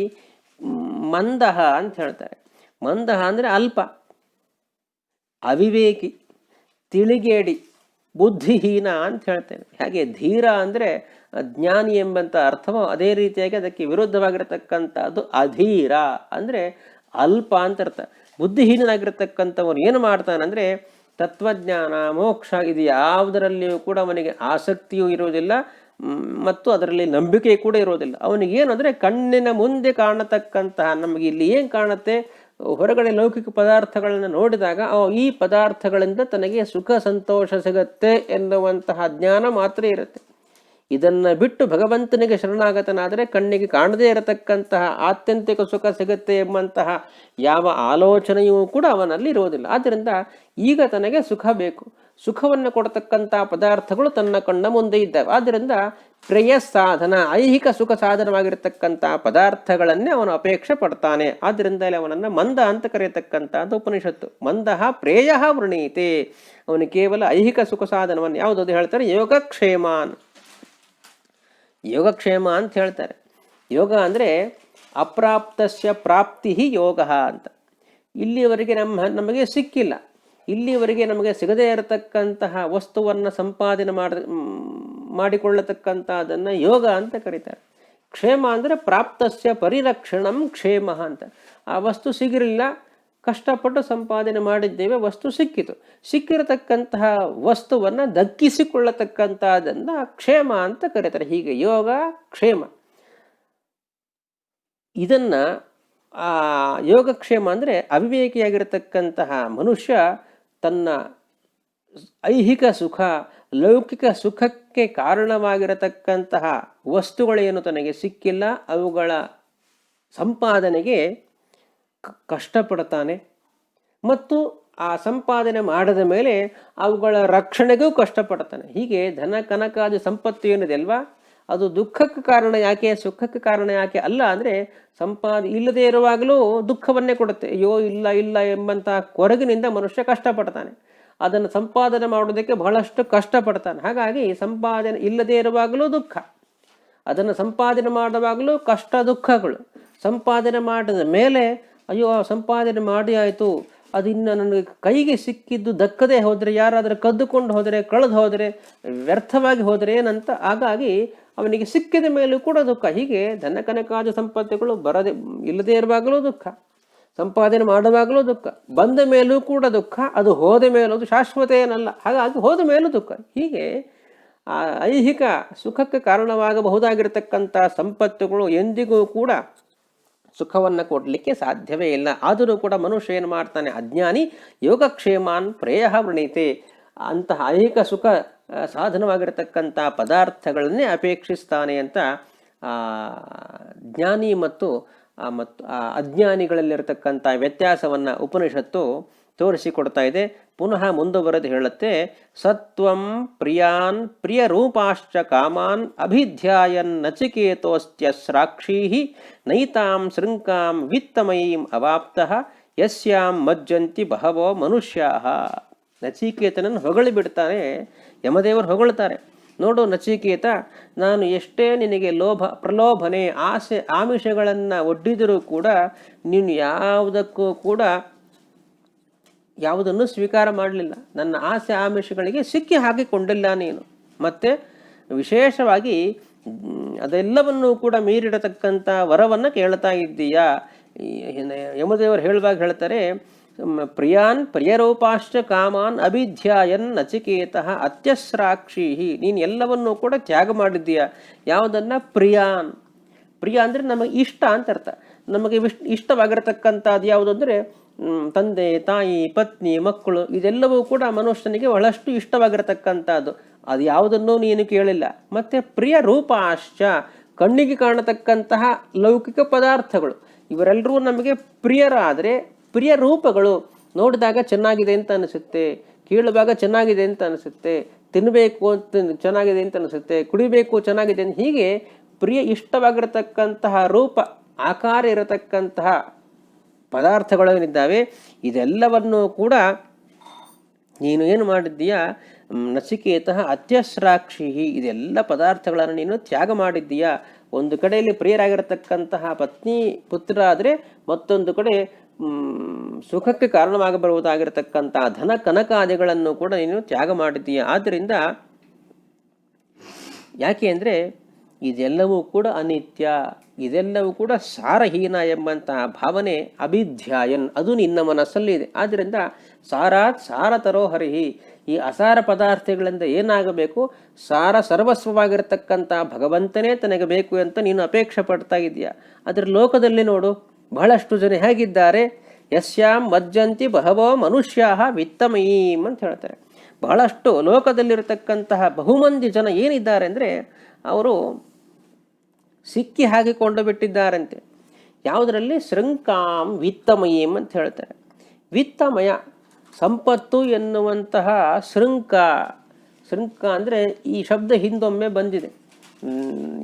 ಮಂದಹ ಅಂತ ಹೇಳ್ತಾರೆ. ಮಂದಹ ಅಂದರೆ ಅಲ್ಪ, ಅವಿವೇಕಿ, ತಿಳಿಗೇಡಿ, ಬುದ್ಧಿಹೀನ ಅಂತ ಹೇಳ್ತೇನೆ. ಹಾಗೆ ಧೀರ ಅಂದರೆ ಜ್ಞಾನಿ ಎಂಬಂಥ ಅರ್ಥವೋ ಅದೇ ರೀತಿಯಾಗಿ ಅದಕ್ಕೆ ವಿರುದ್ಧವಾಗಿರತಕ್ಕಂಥದ್ದು ಅಧೀರ ಅಂದರೆ ಅಲ್ಪ ಅಂತ ಅರ್ಥ. ಬುದ್ಧಿಹೀನನಾಗಿರ್ತಕ್ಕಂಥವನು ಏನು ಮಾಡ್ತಾನಂದರೆ ತತ್ವಜ್ಞಾನ ಮೋಕ್ಷ ಇದು ಯಾವುದರಲ್ಲಿಯೂ ಕೂಡ ಅವನಿಗೆ ಆಸಕ್ತಿಯೂ ಇರುವುದಿಲ್ಲ, ಮತ್ತು ಅದರಲ್ಲಿ ನಂಬಿಕೆ ಕೂಡ ಇರೋದಿಲ್ಲ. ಅವನಿಗೇನಂದರೆ ಕಣ್ಣಿನ ಮುಂದೆ ಕಾಣತಕ್ಕಂತಹ, ನಮಗೆ ಇಲ್ಲಿ ಏನು ಕಾಣುತ್ತೆ, ಹೊರಗಡೆ ಲೌಕಿಕ ಪದಾರ್ಥಗಳನ್ನು ನೋಡಿದಾಗ ಈ ಪದಾರ್ಥಗಳಿಂದ ತನಗೆ ಸುಖ ಸಂತೋಷ ಸಿಗತ್ತೆ ಎನ್ನುವಂತಹ ಜ್ಞಾನ ಮಾತ್ರ ಇರುತ್ತೆ. ಇದನ್ನು ಬಿಟ್ಟು ಭಗವಂತನಿಗೆ ಶರಣಾಗತನಾದರೆ ಕಣ್ಣಿಗೆ ಕಾಣದೇ ಇರತಕ್ಕಂತಹ ಆತ್ಯಂತಿಕ ಸುಖ ಸಿಗುತ್ತೆ ಎಂಬಂತಹ ಯಾವ ಆಲೋಚನೆಯೂ ಕೂಡ ಅವನಲ್ಲಿ ಇರುವುದಿಲ್ಲ. ಆದ್ದರಿಂದ ಈಗ ತನಗೆ ಸುಖ ಬೇಕು, ಸುಖವನ್ನು ಕೊಡತಕ್ಕಂಥ ಪದಾರ್ಥಗಳು ತನ್ನ ಕಣ್ಣ ಮುಂದೆ ಇದ್ದಾವೆ. ಆದ್ದರಿಂದ ಪ್ರೇಯ ಸಾಧನ, ಐಹಿಕ ಸುಖ ಸಾಧನವಾಗಿರತಕ್ಕಂಥ ಪದಾರ್ಥಗಳನ್ನೇ ಅವನು ಅಪೇಕ್ಷೆ ಪಡ್ತಾನೆ. ಆದ್ದರಿಂದಲೇ ಅವನನ್ನು ಮಂದ ಅಂತ ಕರೆಯತಕ್ಕಂಥದ್ದು ಉಪನಿಷತ್ತು. ಮಂದಃ ಪ್ರೇಯ ವೃಣೀತೆ, ಅವನು ಕೇವಲ ಐಹಿಕ ಸುಖ ಸಾಧನವನ್ನು ಯಾವುದದು ಹೇಳ್ತಾರೆ, ಯೋಗಕ್ಷೇಮಾನ್. ಯೋಗಕ್ಷೇಮ ಅಂತ ಹೇಳ್ತಾರೆ. ಯೋಗ ಅಂದರೆ ಅಪ್ರಾಪ್ತಸ್ಯ ಪ್ರಾಪ್ತಿ ಯೋಗ ಅಂತ. ಇಲ್ಲಿಯವರೆಗೆ ನಮಗೆ ಸಿಕ್ಕಿಲ್ಲ, ಇಲ್ಲಿಯವರೆಗೆ ನಮಗೆ ಸಿಗದೇ ಇರತಕ್ಕಂತಹ ವಸ್ತುವನ್ನು ಸಂಪಾದನೆ ಮಾಡಿಕೊಳ್ಳತಕ್ಕಂಥದ್ದನ್ನು ಯೋಗ ಅಂತ ಕರೀತಾರೆ. ಕ್ಷೇಮ ಅಂದರೆ ಪ್ರಾಪ್ತಸ್ಯ ಪರಿರಕ್ಷಣಂ ಕ್ಷೇಮ ಅಂತ. ಆ ವಸ್ತು ಸಿಗಿರಲಿಲ್ಲ, ಕಷ್ಟಪಟ್ಟು ಸಂಪಾದನೆ ಮಾಡಿದ್ದೇವೆ, ವಸ್ತು ಸಿಕ್ಕಿತು, ಸಿಕ್ಕಿರತಕ್ಕಂತಹ ವಸ್ತುವನ್ನು ದಕ್ಕಿಸಿಕೊಳ್ಳತಕ್ಕಂಥದ್ದನ್ನು ಕ್ಷೇಮ ಅಂತ ಕರೀತಾರೆ. ಹೀಗೆ ಯೋಗ ಕ್ಷೇಮ. ಇದನ್ನು ಯೋಗಕ್ಷೇಮ ಅಂದರೆ ಅವಿವೇಕಿಯಾಗಿರತಕ್ಕಂತಹ ಮನುಷ್ಯ ತನ್ನ ಐಹಿಕ ಸುಖ, ಲೌಕಿಕ ಸುಖಕ್ಕೆ ಕಾರಣವಾಗಿರತಕ್ಕಂತಹ ವಸ್ತುಗಳೇನು ತನಗೆ ಸಿಕ್ಕಿಲ್ಲ, ಅವುಗಳ ಸಂಪಾದನೆಗೆ ಕಷ್ಟಪಡ್ತಾನೆ. ಮತ್ತು ಆ ಸಂಪಾದನೆ ಮಾಡಿದ ಮೇಲೆ ಅವುಗಳ ರಕ್ಷಣೆಗೂ ಕಷ್ಟಪಡ್ತಾನೆ. ಹೀಗೆ ಧನ ಕನಕಾದಿ ಸಂಪತ್ತು ಏನಿದೆ ಅಲ್ವಾ, ಅದು ದುಃಖಕ್ಕೆ ಕಾರಣ ಯಾಕೆ, ಸುಖಕ್ಕೆ ಕಾರಣ ಯಾಕೆ ಅಲ್ಲ. ಅಂದರೆ ಇಲ್ಲದೆ ಇರುವಾಗಲೂ ದುಃಖವನ್ನೇ ಕೊಡುತ್ತೆ. ಅಯ್ಯೋ ಇಲ್ಲ ಇಲ್ಲ ಎಂಬಂತಹ ಕೊರಗಿನಿಂದ ಮನುಷ್ಯ ಕಷ್ಟಪಡ್ತಾನೆ. ಅದನ್ನು ಸಂಪಾದನೆ ಮಾಡೋದಕ್ಕೆ ಬಹಳಷ್ಟು ಕಷ್ಟಪಡ್ತಾನೆ. ಹಾಗಾಗಿ ಸಂಪಾದನೆ ಇಲ್ಲದೆ ಇರುವಾಗಲೂ ದುಃಖ, ಅದನ್ನು ಸಂಪಾದನೆ ಮಾಡುವಾಗಲೂ ಕಷ್ಟ ದುಃಖಗಳು. ಸಂಪಾದನೆ ಮಾಡಿದ ಮೇಲೆ ಅಯ್ಯೋ ಸಂಪಾದನೆ ಮಾಡಿ ಆಯಿತು, ಅದು ಇನ್ನು ನನಗೆ ಕೈಗೆ ಸಿಕ್ಕಿದ್ದು ದಕ್ಕದೇ ಹೋದರೆ, ಯಾರಾದರೂ ಕದ್ದುಕೊಂಡು ಹೋದರೆ, ಕಳೆದು ಹೋದರೆ, ವ್ಯರ್ಥವಾಗಿ ಹೋದರೆ ಏನಂತ. ಹಾಗಾಗಿ ಅವನಿಗೆ ಸಿಕ್ಕಿದ ಮೇಲೂ ಕೂಡ ದುಃಖ. ಹೀಗೆ ಧನ ಕನಕಾದಿ ಸಂಪತ್ತುಗಳು ಇಲ್ಲದೇ ಇರುವಾಗಲೂ ದುಃಖ, ಸಂಪಾದನೆ ಮಾಡುವಾಗಲೂ ದುಃಖ, ಬಂದ ಮೇಲೂ ಕೂಡ ದುಃಖ, ಅದು ಹೋದ ಮೇಲೂ ಅದು ಶಾಶ್ವತ ಏನಲ್ಲ, ಹಾಗಾಗಿ ಹೋದ ಮೇಲೂ ದುಃಖ. ಹೀಗೆ ಆ ಐಹಿಕ ಸುಖಕ್ಕೆ ಕಾರಣವಾಗಬಹುದಾಗಿರತಕ್ಕಂಥ ಸಂಪತ್ತುಗಳು ಎಂದಿಗೂ ಕೂಡ ಸುಖವನ್ನು ಕೊಡಲಿಕ್ಕೆ ಸಾಧ್ಯವೇ ಇಲ್ಲ. ಆದರೂ ಕೂಡ ಮನುಷ್ಯ ಏನು ಮಾಡ್ತಾನೆ, ಅಜ್ಞಾನಿ ಯೋಗಕ್ಷೇಮಾನ್ ಪ್ರೇಯ ವೃಣೀತೆ, ಅಂತಹ ಐಹಿಕ ಸುಖ ಸಾಧನವಾಗಿರತಕ್ಕಂಥ ಪದಾರ್ಥಗಳನ್ನೇ ಅಪೇಕ್ಷಿಸ್ತಾನೆ ಅಂತ ಜ್ಞಾನಿ ಮತ್ತು ಅಜ್ಞಾನಿಗಳಲ್ಲಿರತಕ್ಕಂಥ ವ್ಯತ್ಯಾಸವನ್ನು ಉಪನಿಷತ್ತು ತೋರಿಸಿಕೊಡ್ತಾ ಇದೆ. ಪುನಃ ಮುಂದುವರೆದು ಹೇಳುತ್ತೆ, ಸತ್ವಂ ಪ್ರಿಯಾನ್ ಪ್ರಿಯ ರೂಪಾಶ್ಚ ಕಾಮಾನ್ ಅಭಿಧ್ಯಾಯನ್ ನಚಿಕೇತೋಸ್ತ್ಯಸ್ರಾಕ್ಷೀ ನೈತಾಂ ಶೃಂಕಾಂ ವಿತ್ತಮಯೀಂ ಅವಾಪ್ತಃ ಯಸ್ಯಾಂ ಮಜ್ಜಂತಿ ಬಹವೋ ಮನುಷ್ಯಾಃ. ನಚಿಕೇತನನ್ನು ಹೊಗಳಿಬಿಡ್ತಾನೆ, ಯಮದೇವರು ಹೊಗಳ್ತಾರೆ. ನೋಡು ನಚಿಕೇತ, ನಾನು ಎಷ್ಟೇ ನಿನಗೆ ಪ್ರಲೋಭನೆ ಆಸೆ ಆಮಿಷಗಳನ್ನು ಒಡ್ಡಿದರೂ ಕೂಡ ನೀನು ಯಾವುದನ್ನು ಸ್ವೀಕಾರ ಮಾಡಲಿಲ್ಲ. ನನ್ನ ಆಸೆ ಆಮಿಷಗಳಿಗೆ ಸಿಕ್ಕಿ ಹಾಕಿಕೊಂಡಿಲ್ಲ ನೀನು. ಮತ್ತು ವಿಶೇಷವಾಗಿ ಅದೆಲ್ಲವನ್ನೂ ಕೂಡ ಮೀರಿಡತಕ್ಕಂಥ ವರವನ್ನು ಕೇಳ್ತಾ ಇದ್ದೀಯಾ. ಯಮದೇವರು ಹೇಳುವಾಗ ಹೇಳ್ತಾರೆ, ಪ್ರಿಯಾನ್ ಪ್ರಿಯರೂಪಾಶ್ಚ ಕಾಮಾನ್ ಅಭಿಧ್ಯಾಯನ್ ನಚಿಕೇತಃ ಅತ್ಯಸ್ರಾಕ್ಷೀ. ನೀನು ಎಲ್ಲವನ್ನೂ ಕೂಡ ತ್ಯಾಗ ಮಾಡಿದ್ದೀಯಾ. ಯಾವುದನ್ನು? ಪ್ರಿಯಾನ್. ಪ್ರಿಯ ಅಂದರೆ ನಮಗೆ ಇಷ್ಟ ಅಂತ ಅರ್ಥ. ನಮಗೆ ಇಷ್ಟವಾಗಿರತಕ್ಕಂಥದ್ದು ಯಾವುದು ಅಂದರೆ ತಂದೆ, ತಾಯಿ, ಪತ್ನಿ, ಮಕ್ಕಳು, ಇದೆಲ್ಲವೂ ಕೂಡ ಮನುಷ್ಯನಿಗೆ ಬಹಳಷ್ಟು ಇಷ್ಟವಾಗಿರತಕ್ಕಂಥದ್ದು. ಅದು ಯಾವುದನ್ನೂ ನೀನು ಕೇಳಿಲ್ಲ. ಮತ್ತು ಪ್ರಿಯ ರೂಪಾಶ್ಚ, ಕಣ್ಣಿಗೆ ಕಾಣತಕ್ಕಂತಹ ಲೌಕಿಕ ಪದಾರ್ಥಗಳು, ಇವರೆಲ್ಲರೂ ನಮಗೆ ಪ್ರಿಯರಾದರೆ ಪ್ರಿಯ ರೂಪಗಳು. ನೋಡಿದಾಗ ಚೆನ್ನಾಗಿದೆ ಅಂತ ಅನಿಸುತ್ತೆ, ಕೇಳುವಾಗ ಚೆನ್ನಾಗಿದೆ ಅಂತ ಅನಿಸುತ್ತೆ, ತಿನ್ನಬೇಕು ಅಂತ ಚೆನ್ನಾಗಿದೆ ಅಂತ ಅನಿಸುತ್ತೆ, ಕುಡಿಬೇಕು ಚೆನ್ನಾಗಿದೆ ಅಂತ, ಹೀಗೆ ಪ್ರಿಯ ಇಷ್ಟವಾಗಿರತಕ್ಕಂತಹ ರೂಪ ಆಕಾರ ಇರತಕ್ಕಂತಹ ಪದಾರ್ಥಗಳೇನಿದ್ದಾವೆ ಇದೆಲ್ಲವನ್ನು ಕೂಡ ನೀನು ಏನು ಮಾಡಿದ್ದೀಯಾ, ನಚಿಕೇತಃ ಅತ್ಯಸ್ರಾಕ್ಷಿ, ಇದೆಲ್ಲ ಪದಾರ್ಥಗಳನ್ನು ನೀನು ತ್ಯಾಗ ಮಾಡಿದ್ದೀಯಾ. ಒಂದು ಕಡೆಯಲ್ಲಿ ಪ್ರಿಯರಾಗಿರತಕ್ಕಂತಹ ಪತ್ನಿ ಪುತ್ರ ಆದರೆ, ಮತ್ತೊಂದು ಕಡೆ ಸುಖಕ್ಕೆ ಕಾರಣವಾಗಬಹುದಾಗಿರತಕ್ಕಂತಹ ಧನ ಕನಕಾದಿಗಳನ್ನು ಕೂಡ ನೀನು ತ್ಯಾಗ ಮಾಡಿದ್ದೀಯ. ಆದ್ದರಿಂದ ಯಾಕೆ ಅಂದರೆ ಇದೆಲ್ಲವೂ ಕೂಡ ಅನಿತ್ಯ, ಇದೆಲ್ಲವೂ ಕೂಡ ಸಾರಹೀನ ಎಂಬಂತಹ ಭಾವನೆ ಅಭಿಧ್ಯಾಯನ್ ಅದು ನಿನ್ನ ಮನಸ್ಸಲ್ಲಿದೆ. ಆದ್ದರಿಂದ ಸಾರಾತ್ ಸಾರತರೋ ಹರಿಹಿ, ಈ ಅಸಾರ ಪದಾರ್ಥಗಳಿಂದ ಏನಾಗಬೇಕು? ಸಾರ ಸರ್ವಸ್ವವಾಗಿರತಕ್ಕಂಥ ಭಗವಂತನೇ ತನಗೆ ಬೇಕು ಅಂತ ನೀನು ಅಪೇಕ್ಷೆ ಪಡ್ತಾ ಇದೆಯಾ. ಅದರ ಲೋಕದಲ್ಲಿ ನೋಡು ಬಹಳಷ್ಟು ಜನ ಹೇಗಿದ್ದಾರೆ. ಯಸ್ಯಾಂ ಮಜ್ಜಂತಿ ಬಹವೋ ಮನುಷ್ಯಾ ವಿತ್ತಮಯೀಂ ಅಂತ ಹೇಳ್ತಾರೆ. ಬಹಳಷ್ಟು ಲೋಕದಲ್ಲಿರತಕ್ಕಂತಹ ಬಹುಮಂದಿ ಜನ ಏನಿದ್ದಾರೆ ಅಂದರೆ ಅವರು ಸಿಕ್ಕಿ ಹಾಕಿಕೊಂಡು ಬಿಟ್ಟಿದ್ದಾರಂತೆ. ಯಾವುದರಲ್ಲಿ? ಶೃಂಕಾಂ ವಿತ್ತಮಯೀಂ ಅಂತ ಹೇಳ್ತಾರೆ. ವಿತ್ತಮಯ ಸಂಪತ್ತು ಎನ್ನುವಂತಹ ಶೃಂಕ. ಶೃಂಕ ಅಂದರೆ ಈ ಶಬ್ದ ಹಿಂದೊಮ್ಮೆ ಬಂದಿದೆ.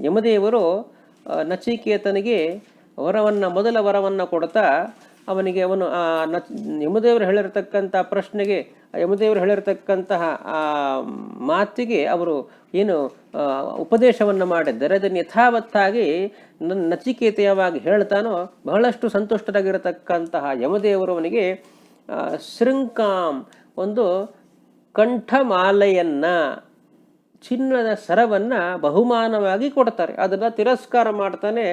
ಯಮದೇವರು ನಚಿಕೇತನಿಗೆ ಮೊದಲ ವರವನ್ನು ಕೊಡ್ತಾ ಅವನಿಗೆ ಯಮದೇವರು ಹೇಳಿರತಕ್ಕಂಥ ಪ್ರಶ್ನೆಗೆ, ಯಮದೇವರು ಹೇಳಿರತಕ್ಕಂತಹ ಆ ಮಾತಿಗೆ ಅವರು ಏನು ಉಪದೇಶವನ್ನು ಮಾಡಿದ್ದಾರೆ ಅದನ್ನು ಯಥಾವತ್ತಾಗಿ ನಚಿಕೇತೆಯವಾಗಿ ಹೇಳ್ತಾನೋ ಬಹಳಷ್ಟು ಸಂತುಷ್ಟರಾಗಿರತಕ್ಕಂತಹ ಯಮದೇವರು ಅವನಿಗೆ ಶೃಂಕಾಂ ಒಂದು ಕಂಠಮಾಲೆಯನ್ನು, ಚಿನ್ನದ ಸರವನ್ನು ಬಹುಮಾನವಾಗಿ ಕೊಡ್ತಾರೆ. ಅದನ್ನು ತಿರಸ್ಕಾರ ಮಾಡ್ತಾನೆ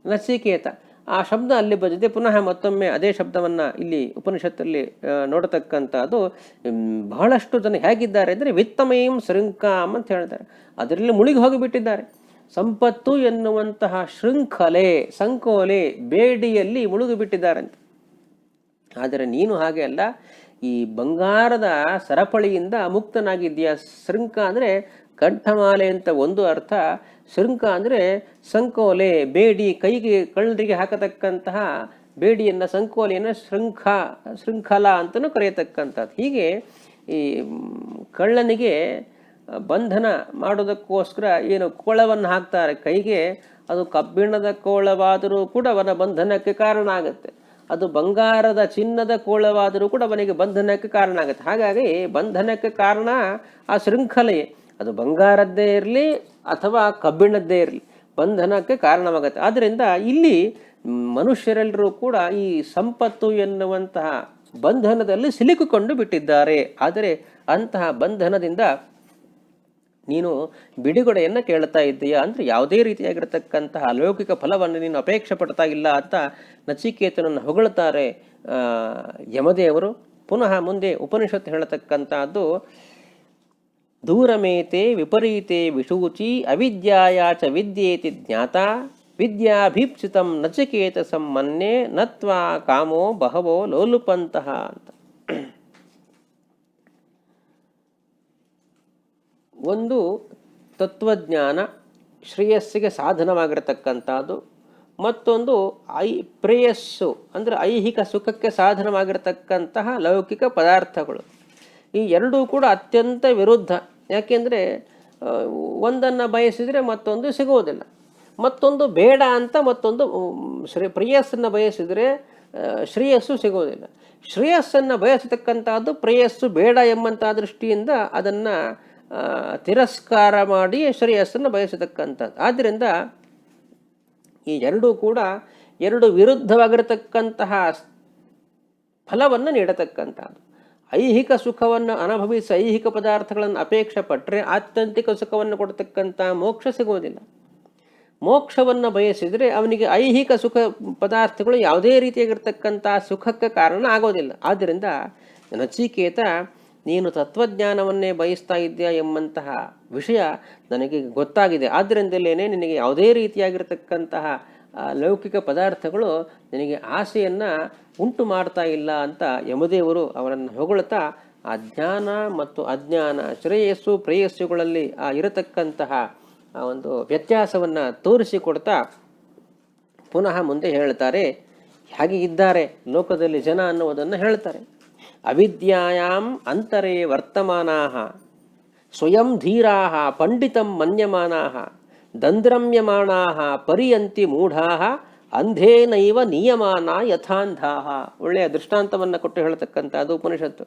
ನಚಿಕೇತ. ಆ ಶಬ್ದ ಅಲ್ಲಿ ಬಂದಿದೆ. ಪುನಃ ಮತ್ತೊಮ್ಮೆ ಅದೇ ಶಬ್ದವನ್ನು ಇಲ್ಲಿ ಉಪನಿಷತ್ತಲ್ಲಿ ನೋಡತಕ್ಕಂಥದ್ದು. ಬಹಳಷ್ಟು ಜನ ಹೇಗಿದ್ದಾರೆ ಅಂದರೆ ವಿತ್ತಮಯಂ ಶೃಂಕಾಂ ಅಂತ ಹೇಳ್ತಾರೆ. ಅದರಲ್ಲಿ ಮುಳುಗಿ ಹೋಗಿಬಿಟ್ಟಿದ್ದಾರೆ. ಸಂಪತ್ತು ಎನ್ನುವಂತಹ ಶೃಂಖಲೆ, ಸಂಕೋಲೆ, ಬೇಡಿಯಲ್ಲಿ ಮುಳುಗಿಬಿಟ್ಟಿದ್ದಾರಂತೆ. ಆದರೆ ನೀನು ಹಾಗೆ ಅಲ್ಲ, ಈ ಬಂಗಾರದ ಸರಪಳಿಯಿಂದ ಮುಕ್ತನಾಗಿದ್ದೀಯ. ಶೃಂಕ ಅಂದರೆ ಕಂಠಮಾಲೆ ಅಂತ ಒಂದು ಅರ್ಥ. ಶೃಂಕ ಅಂದರೆ ಸಂಕೋಲೆ, ಬೇಡಿ, ಕೈಗೆ ಕಳ್ಳರಿಗೆ ಹಾಕತಕ್ಕಂತಹ ಬೇಡಿಯನ್ನು, ಸಂಕೋಲೆಯನ್ನು ಶೃಂಖಲ ಅಂತಲೂ ಕರೆಯತಕ್ಕಂಥದ್ದು. ಹೀಗೆ ಈ ಕಳ್ಳನಿಗೆ ಬಂಧನ ಮಾಡೋದಕ್ಕೋಸ್ಕರ ಏನು ಕೋಳವನ್ನು ಹಾಕ್ತಾರೆ ಕೈಗೆ, ಅದು ಕಬ್ಬಿಣದ ಕೋಳವಾದರೂ ಕೂಡ ಅವನ ಬಂಧನಕ್ಕೆ ಕಾರಣ ಆಗುತ್ತೆ. ಅದು ಬಂಗಾರದ ಚಿನ್ನದ ಕೋಳವಾದರೂ ಕೂಡ ಅವನಿಗೆ ಬಂಧನಕ್ಕೆ ಕಾರಣ ಆಗುತ್ತೆ. ಹಾಗಾಗಿ ಬಂಧನಕ್ಕೆ ಕಾರಣ ಆ ಶೃಂಖಲೆಯೇ. ಅದು ಬಂಗಾರದ್ದೇ ಇರಲಿ ಅಥವಾ ಕಬ್ಬಿಣದ್ದೇ ಇರಲಿ, ಬಂಧನಕ್ಕೆ ಕಾರಣವಾಗುತ್ತೆ. ಆದ್ದರಿಂದ ಇಲ್ಲಿ ಮನುಷ್ಯರೆಲ್ಲರೂ ಕೂಡ ಈ ಸಂಪತ್ತು ಎನ್ನುವಂತಹ ಬಂಧನದಲ್ಲಿ ಸಿಲುಕಿಕೊಂಡು ಬಿಟ್ಟಿದ್ದಾರೆ. ಆದರೆ ಅಂತಹ ಬಂಧನದಿಂದ ನೀನು ಬಿಡುಗಡೆಯನ್ನು ಕೇಳ್ತಾ ಇದ್ದೀಯಾ ಅಂದರೆ ಯಾವುದೇ ರೀತಿಯಾಗಿರ್ತಕ್ಕಂತಹ ಅಲೌಕಿಕ ಫಲವನ್ನು ನೀನು ಅಪೇಕ್ಷೆ ಪಡ್ತಾ ಇಲ್ಲ ಅಂತ ನಚಿಕೇತನನ್ನು ಹೊಗಳ್ತಾರೆ ಯಮದೇವರು. ಪುನಃ ಮುಂದೆ ಉಪನಿಷತ್ತು ಹೇಳತಕ್ಕಂಥದ್ದು, ದೂರಮೇತೆ ವಿಪರೀತೆ ವಿಷೂಚಿ ಅವಿದ್ಯಾಯಾಚ ವಿದ್ಯೇತಿ ಜ್ಞಾತ ವಿದ್ಯಾಭೀಪ್ಸಿತಂ ನಚಿಕೇತಸಂ ಮನ್ಯೆ ನತ್ವಾ ಕಾಮೋ ಬಹವೋ ಲೋಲುಪಂತಹ ಅಂತ. ಒಂದು ತತ್ವಜ್ಞಾನ ಶ್ರೇಯಸ್ಸಿಗೆ ಸಾಧನವಾಗಿರತಕ್ಕಂಥದ್ದು, ಮತ್ತೊಂದು ಪ್ರೇಯಸ್ಸು ಅಂದರೆ ಐಹಿಕ ಸುಖಕ್ಕೆ ಸಾಧನವಾಗಿರತಕ್ಕಂತಹ ಲೌಕಿಕ ಪದಾರ್ಥಗಳು. ಈ ಎರಡೂ ಕೂಡ ಅತ್ಯಂತ ವಿರುದ್ಧ. ಯಾಕೆಂದರೆ ಒಂದನ್ನು ಬಯಸಿದರೆ ಮತ್ತೊಂದು ಸಿಗುವುದಿಲ್ಲ, ಮತ್ತೊಂದು ಬೇಡ ಅಂತ ಮತ್ತೊಂದು ಪ್ರೇಯಸ್ಸನ್ನು ಬಯಸಿದರೆ ಶ್ರೇಯಸ್ಸು ಸಿಗುವುದಿಲ್ಲ. ಶ್ರೇಯಸ್ಸನ್ನು ಬಯಸತಕ್ಕಂಥದ್ದು ಪ್ರೇಯಸ್ಸು ಬೇಡ ಎಂಬಂಥ ದೃಷ್ಟಿಯಿಂದ ಅದನ್ನು ತಿರಸ್ಕಾರ ಮಾಡಿ ಶ್ರೇಯಸ್ಸನ್ನು ಬಯಸತಕ್ಕಂಥದ್ದು. ಆದ್ದರಿಂದ ಈ ಎರಡೂ ಕೂಡ ಎರಡು ವಿರುದ್ಧವಾಗಿರತಕ್ಕಂತಹ ಫಲವನ್ನು ನೀಡತಕ್ಕಂಥದ್ದು. ಐಹಿಕ ಸುಖವನ್ನು ಅನುಭವಿಸಿ ಐಹಿಕ ಪದಾರ್ಥಗಳನ್ನು ಅಪೇಕ್ಷೆ ಪಟ್ಟರೆ ಆತ್ಯಂತಿಕ ಸುಖವನ್ನು ಕೊಡತಕ್ಕಂಥ ಮೋಕ್ಷ ಸಿಗುವುದಿಲ್ಲ. ಮೋಕ್ಷವನ್ನು ಬಯಸಿದರೆ ಅವನಿಗೆ ಐಹಿಕ ಸುಖ ಪದಾರ್ಥಗಳು ಯಾವುದೇ ರೀತಿಯಾಗಿರ್ತಕ್ಕಂಥ ಸುಖಕ್ಕೆ ಕಾರಣ ಆಗೋದಿಲ್ಲ. ಆದ್ದರಿಂದ ನಚಿಕೇತ, ನೀನು ತತ್ವಜ್ಞಾನವನ್ನೇ ಬಯಸ್ತಾ ಇದೆಯಾ ಎಂಬಂತಹ ವಿಷಯ ನನಗೆ ಗೊತ್ತಾಗಿದೆ. ಆದ್ದರಿಂದಲೇ ನಿನಗೆ ಯಾವುದೇ ರೀತಿಯಾಗಿರ್ತಕ್ಕಂತಹ ಲೌಕಿಕ ಪದಾರ್ಥಗಳು ನಿನಗೆ ಆಸೆಯನ್ನು ಉಂಟು ಮಾಡ್ತಾ ಇಲ್ಲ ಅಂತ ಯಮದೇವರು ಅವರನ್ನು ಹೊಗಳ್ತಾ ಆ ಜ್ಞಾನ ಮತ್ತು ಅಜ್ಞಾನ, ಶ್ರೇಯಸ್ಸು ಪ್ರೇಯಸ್ಸುಗಳಲ್ಲಿ ಇರತಕ್ಕಂತಹ ಒಂದು ವ್ಯತ್ಯಾಸವನ್ನು ತೋರಿಸಿಕೊಡ್ತಾ ಪುನಃ ಮುಂದೆ ಹೇಳ್ತಾರೆ. ಹಾಗೆ ಇದ್ದಾರೆ ಲೋಕದಲ್ಲಿ ಜನ ಅನ್ನುವುದನ್ನು ಹೇಳ್ತಾರೆ. ಅವಿದ್ಯಾಯಾಂ ಅಂತರೇ ವರ್ತಮಾನಾಃ ಸ್ವಯಂ ಧೀರಾಃ ಪಂಡಿತಂ ಮನ್ಯಮಾನಾಃ ದಂದ್ರಮ್ಯಮಾನಾಃ ಪರಿಯಂತಿ ಮೂಢಾಃ ಅಂಧೇನೈವ ನಿಯಮಾನ ಯಥಾಂಧಾಃ. ಒಳ್ಳೆಯ ದೃಷ್ಟಾಂತವನ್ನು ಕೊಟ್ಟು ಹೇಳ್ತಕ್ಕಂಥದ್ದು ಉಪನಿಷತ್ತು.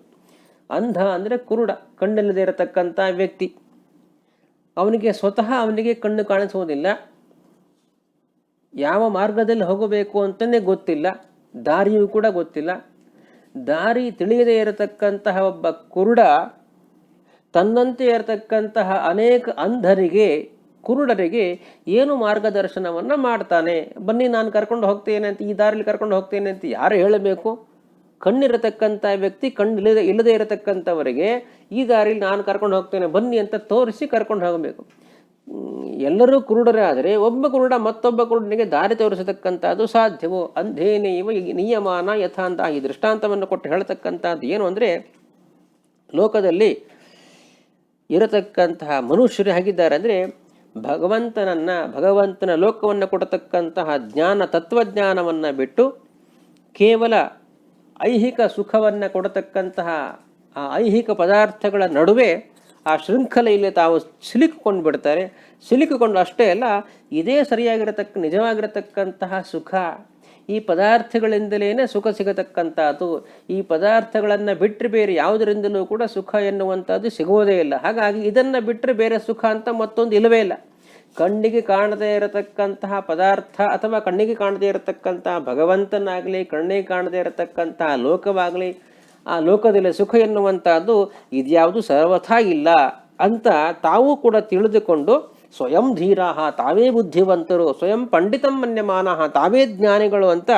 ಅಂಧ ಅಂದರೆ ಕುರುಡ, ಕಣ್ಣಿಲ್ಲದೆ ಇರತಕ್ಕಂಥ ವ್ಯಕ್ತಿ. ಅವನಿಗೆ ಸ್ವತಃ ಕಣ್ಣು ಕಾಣಿಸುವುದಿಲ್ಲ, ಯಾವ ಮಾರ್ಗದಲ್ಲಿ ಹೋಗಬೇಕು ಅಂತಲೇ ಗೊತ್ತಿಲ್ಲ, ದಾರಿಯೂ ಕೂಡ ಗೊತ್ತಿಲ್ಲ. ದಾರಿ ತಿಳಿಯದೇ ಇರತಕ್ಕಂತಹ ಒಬ್ಬ ಕುರುಡ ತನ್ನಂತೆ ಇರತಕ್ಕಂತಹ ಅನೇಕ ಅಂಧರಿಗೆ, ಕುರುಡರಿಗೆ ಏನು ಮಾರ್ಗದರ್ಶನವನ್ನು ಮಾಡ್ತಾನೆ? ಬನ್ನಿ ನಾನು ಕರ್ಕೊಂಡು ಹೋಗ್ತೇನೆ ಅಂತ, ಈ ದಾರಿಯಲ್ಲಿ ಕರ್ಕೊಂಡು ಹೋಗ್ತೇನೆ ಅಂತ ಯಾರು ಹೇಳಬೇಕು? ಕಣ್ಣಿರತಕ್ಕಂಥ ವ್ಯಕ್ತಿ ಇಲ್ಲದೆ ಇರತಕ್ಕಂಥವರಿಗೆ ಈ ದಾರಿಯಲ್ಲಿ ನಾನು ಕರ್ಕೊಂಡು ಹೋಗ್ತೇನೆ ಬನ್ನಿ ಅಂತ ತೋರಿಸಿ ಕರ್ಕೊಂಡು ಹೋಗಬೇಕು. ಎಲ್ಲರೂ ಕುರುಡರೇ ಆದರೆ ಒಬ್ಬ ಕುರುಡ ಮತ್ತೊಬ್ಬ ಕುರುಡನಿಗೆ ದಾರಿ ತೋರಿಸತಕ್ಕಂಥದ್ದು ಸಾಧ್ಯವೋ? ಅಂಧೇನೇವ ನಿಯಮಾನ ಯಥಾ ಅಂತ ಈ ದೃಷ್ಟಾಂತವನ್ನು ಕೊಟ್ಟು ಹೇಳ್ತಕ್ಕಂಥದ್ದು ಏನು ಅಂದರೆ, ಲೋಕದಲ್ಲಿ ಇರತಕ್ಕಂತಹ ಮನುಷ್ಯರು ಹೇಗಿದ್ದಾರೆ ಅಂದರೆ, ಭಗವಂತನ ಲೋಕವನ್ನು ಕೊಡತಕ್ಕಂತಹ ಜ್ಞಾನ ತತ್ವಜ್ಞಾನವನ್ನು ಬಿಟ್ಟು ಕೇವಲ ಐಹಿಕ ಸುಖವನ್ನು ಕೊಡತಕ್ಕಂತಹ ಆ ಐಹಿಕ ಪದಾರ್ಥಗಳ ನಡುವೆ ಆ ಶೃಂಖಲೆಯಲ್ಲಿ ತಾವು ಸಿಲುಕಿಕೊಂಡು ಬಿಡ್ತಾರೆ. ಸಿಲುಕಿಕೊಂಡು ಅಷ್ಟೇ ಅಲ್ಲ, ಇದೇ ನಿಜವಾಗಿರತಕ್ಕಂತಹ ಸುಖ, ಈ ಪದಾರ್ಥಗಳಿಂದಲೇ ಸುಖ ಸಿಗತಕ್ಕಂಥದ್ದು, ಈ ಪದಾರ್ಥಗಳನ್ನು ಬಿಟ್ಟರೆ ಬೇರೆ ಯಾವುದರಿಂದಲೂ ಕೂಡ ಸುಖ ಎನ್ನುವಂಥದ್ದು ಸಿಗುವುದೇ ಇಲ್ಲ. ಹಾಗಾಗಿ ಇದನ್ನು ಬಿಟ್ಟರೆ ಬೇರೆ ಸುಖ ಅಂತ ಮತ್ತೊಂದು ಇಲ್ಲವೇ ಇಲ್ಲ. ಕಣ್ಣಿಗೆ ಕಾಣದೇ ಇರತಕ್ಕಂತಹ ಪದಾರ್ಥ ಅಥವಾ ಕಣ್ಣಿಗೆ ಕಾಣದೇ ಇರತಕ್ಕಂತಹ ಭಗವಂತನಾಗಲಿ, ಕಣ್ಣಿಗೆ ಕಾಣದೇ ಇರತಕ್ಕಂತಹ ಲೋಕವಾಗಲಿ, ಆ ಲೋಕದಲ್ಲಿ ಸುಖ ಎನ್ನುವಂಥದ್ದು ಇದ್ಯಾವುದು ಸರ್ವಥಾ ಇಲ್ಲ ಅಂತ ತಾವೂ ಕೂಡ ತಿಳಿದುಕೊಂಡು ಸ್ವಯಂ ಧೀರಾಹ, ತಾವೇ ಬುದ್ಧಿವಂತರು, ಸ್ವಯಂ ಪಂಡಿತಂ ಮನ್ಯಮಾನಃ, ತಾವೇ ಜ್ಞಾನಿಗಳು ಅಂತ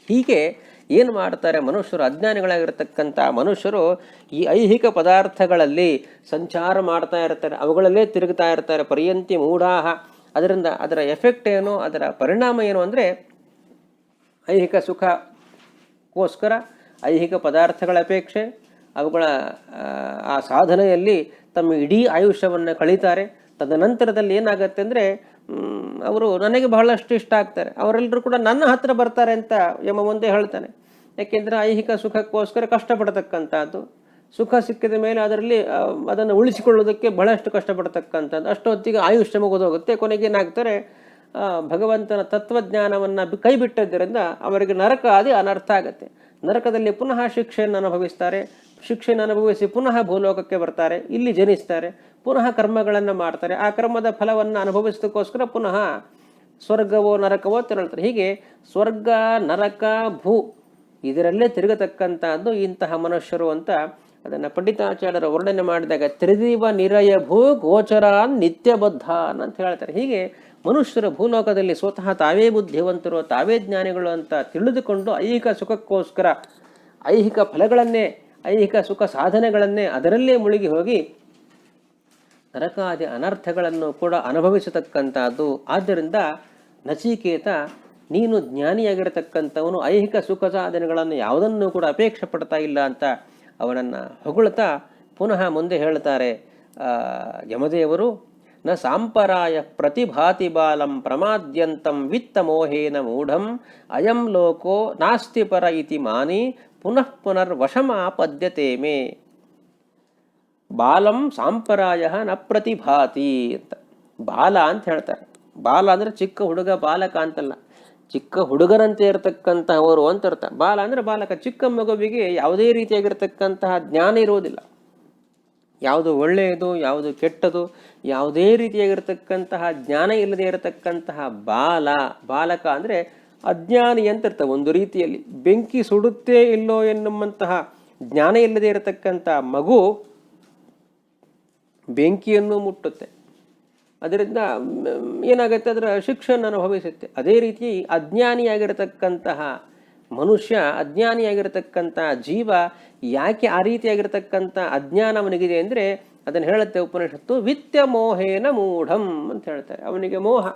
ಹೀಗೆ ಏನು ಮಾಡ್ತಾರೆ ಮನುಷ್ಯರು, ಅಜ್ಞಾನಿಗಳಾಗಿರ್ತಕ್ಕಂಥ ಮನುಷ್ಯರು ಈ ಐಹಿಕ ಪದಾರ್ಥಗಳಲ್ಲಿ ಸಂಚಾರ ಮಾಡ್ತಾ ಇರ್ತಾರೆ, ಅವುಗಳಲ್ಲೇ ತಿರುಗ್ತಾ ಇರ್ತಾರೆ. ಪರ್ಯಂತಿ ಮೂಢಾಹ. ಅದರಿಂದ ಅದರ ಎಫೆಕ್ಟ್ ಏನು, ಅದರ ಪರಿಣಾಮ ಏನು ಅಂದರೆ, ಐಹಿಕ ಸುಖಕ್ಕೋಸ್ಕರ ಐಹಿಕ ಪದಾರ್ಥಗಳ ಅಪೇಕ್ಷೆ, ಅವುಗಳ ಆ ಸಾಧನೆಯಲ್ಲಿ ತಮ್ಮ ಇಡೀ ಆಯುಷ್ಯವನ್ನು ಕಳೀತಾರೆ. ತದನಂತರದಲ್ಲಿ ಏನಾಗುತ್ತೆ ಅಂದರೆ, ಅವರು ನನಗೆ ಬಹಳಷ್ಟು ಇಷ್ಟ ಆಗ್ತಾರೆ, ಅವರೆಲ್ಲರೂ ಕೂಡ ನನ್ನ ಹತ್ರ ಬರ್ತಾರೆ ಅಂತ ಯಮ ಮುಂದೆ ಹೇಳ್ತಾನೆ. ಯಾಕೆಂದರೆ ಐಹಿಕ ಸುಖಕ್ಕೋಸ್ಕರ ಕಷ್ಟಪಡತಕ್ಕಂಥದ್ದು, ಸುಖ ಸಿಕ್ಕಿದ ಮೇಲೆ ಅದನ್ನು ಉಳಿಸಿಕೊಳ್ಳೋದಕ್ಕೆ ಬಹಳಷ್ಟು ಕಷ್ಟಪಡ್ತಕ್ಕಂಥದ್ದು, ಅಷ್ಟೊತ್ತಿಗೆ ಆಯುಷ್ಯ ಮುಗಿದೋಗುತ್ತೆ. ಕೊನೆಗೆ ಏನಾಗ್ತಾರೆ, ಭಗವಂತನ ತತ್ವಜ್ಞಾನವನ್ನು ಕೈ ಬಿಟ್ಟದ್ದರಿಂದ ಅವರಿಗೆ ನರಕ ಆದಿ ಅನರ್ಥ ಆಗುತ್ತೆ. ನರಕದಲ್ಲಿ ಪುನಃ ಶಿಕ್ಷೆಯನ್ನು ಅನುಭವಿಸ್ತಾರೆ. ಶಿಕ್ಷೆಯನ್ನು ಅನುಭವಿಸಿ ಪುನಃ ಭೂಲೋಕಕ್ಕೆ ಬರ್ತಾರೆ, ಇಲ್ಲಿ ಜನಿಸ್ತಾರೆ, ಪುನಃ ಕರ್ಮಗಳನ್ನು ಮಾಡ್ತಾರೆ. ಆ ಕರ್ಮದ ಫಲವನ್ನು ಅನುಭವಿಸೋದಕ್ಕೋಸ್ಕರ ಪುನಃ ಸ್ವರ್ಗವೋ ನರಕವೋ ತೆರಳ್ತಾರೆ. ಹೀಗೆ ಸ್ವರ್ಗ, ನರಕ, ಭೂ ಇದರಲ್ಲೇ ತಿರುಗತಕ್ಕಂಥದ್ದು ಇಂತಹ ಮನುಷ್ಯರು ಅಂತ ಅದನ್ನು ಪಂಡಿತಾಚಾರ್ಯರು ವರ್ಣನೆ ಮಾಡಿದಾಗ ತ್ರಿದಿವ ನಿರಯ ಭೂ ಗೋಚರಾನ್ ನಿತ್ಯಬದ್ಧಾನ್ ಅಂತ ಹೇಳ್ತಾರೆ. ಹೀಗೆ ಮನುಷ್ಯರು ಭೂಲೋಕದಲ್ಲಿ ಸ್ವತಃ ತಾವೇ ಬುದ್ಧಿವಂತರು, ತಾವೇ ಜ್ಞಾನಿಗಳು ಅಂತ ತಿಳಿದುಕೊಂಡು ಐಹಿಕ ಸುಖಕ್ಕೋಸ್ಕರ ಐಹಿಕ ಫಲಗಳನ್ನೇ, ಐಹಿಕ ಸುಖ ಸಾಧನೆಗಳನ್ನೇ ಅದರಲ್ಲೇ ಮುಳುಗಿ ಹೋಗಿ ನರಕಾದಿ ಅನರ್ಥಗಳನ್ನು ಕೂಡ ಅನುಭವಿಸತಕ್ಕಂಥದ್ದು. ಆದ್ದರಿಂದ ನಚಿಕೇತ, ನೀನು ಜ್ಞಾನಿಯಾಗಿರತಕ್ಕಂಥವನು ಐಹಿಕ ಸುಖ ಸಾಧನೆಗಳನ್ನು ಯಾವುದನ್ನು ಕೂಡ ಅಪೇಕ್ಷೆ ಪಡ್ತಾ ಇಲ್ಲ ಅಂತ ಅವನನ್ನು ಹೊಗಳ್ತಾ ಪುನಃ ಮುಂದೆ ಹೇಳ್ತಾರೆ ಯಮದೇವರು, ನ ಸಾಂಪರಾಯ ಪ್ರತಿಭಾತಿ ಬಾಲಂ ಪ್ರಮಾದ್ಯಂತಂ ವಿತ್ತ ಮೋಹೇನ ಮೂಢಂ ಅಯಂ ಲೋಕೋ ನಾಸ್ತಿ ಪರ ಇತಿ ಮಾನಿ ಪುನಃ ಪುನರ್ವಶಮಾಪದ್ಯತೆ ಮೇ. ಬಾಲಂ ಸಾಂಪರಾಯ ನ ಪ್ರತಿಭಾತಿ ಅಂತ ಬಾಲ ಅಂತ ಹೇಳ್ತಾರೆ. ಬಾಲ ಅಂದರೆ ಚಿಕ್ಕ ಹುಡುಗ, ಬಾಲಕ ಅಂತಲ್ಲ, ಚಿಕ್ಕ ಹುಡುಗನಂತೆ ಇರತಕ್ಕಂತಹವರು ಅಂತ ಅರ್ಥ. ಬಾಲ ಅಂದರೆ ಬಾಲಕ, ಚಿಕ್ಕ ಮಗುವಿಗೆ ಯಾವುದೇ ರೀತಿಯಾಗಿರ್ತಕ್ಕಂತಹ ಜ್ಞಾನ ಇರುವುದಿಲ್ಲ. ಯಾವುದು ಒಳ್ಳೆಯದು, ಯಾವುದು ಕೆಟ್ಟದು, ಯಾವುದೇ ರೀತಿಯಾಗಿರ್ತಕ್ಕಂತಹ ಜ್ಞಾನ ಇಲ್ಲದೆ ಇರತಕ್ಕಂತಹ ಬಾಲಕ ಅಂದರೆ ಅಜ್ಞಾನಿ ಅಂತ ಅರ್ಥ. ಒಂದು ರೀತಿಯಲ್ಲಿ ಬೆಂಕಿ ಸುಡುತ್ತೇ ಇಲ್ಲೋ ಎನ್ನುವಂತಹ ಜ್ಞಾನ ಇಲ್ಲದೆ ಇರತಕ್ಕಂಥ ಮಗು ಬೆಂಕಿಯನ್ನು ಮುಟ್ಟುತ್ತೆ, ಅದರಿಂದ ಏನಾಗುತ್ತೆ, ಅದರ ಶಿಕ್ಷೆಯನ್ನು ಅನುಭವಿಸುತ್ತೆ. ಅದೇ ರೀತಿ ಅಜ್ಞಾನಿಯಾಗಿರತಕ್ಕಂತಹ ಮನುಷ್ಯ, ಅಜ್ಞಾನಿಯಾಗಿರತಕ್ಕಂತಹ ಜೀವ ಯಾಕೆ ಆ ರೀತಿಯಾಗಿರ್ತಕ್ಕಂಥ ಅಜ್ಞಾನ ಅವನಿಗಿದೆ ಅಂದರೆ ಅದನ್ನು ಹೇಳುತ್ತೆ ಉಪನಿಷತ್ತು, ವಿತ್ಯ ಮೋಹೇನ ಮೂಢಂ ಅಂತ ಹೇಳ್ತಾರೆ. ಅವನಿಗೆ ಮೋಹ,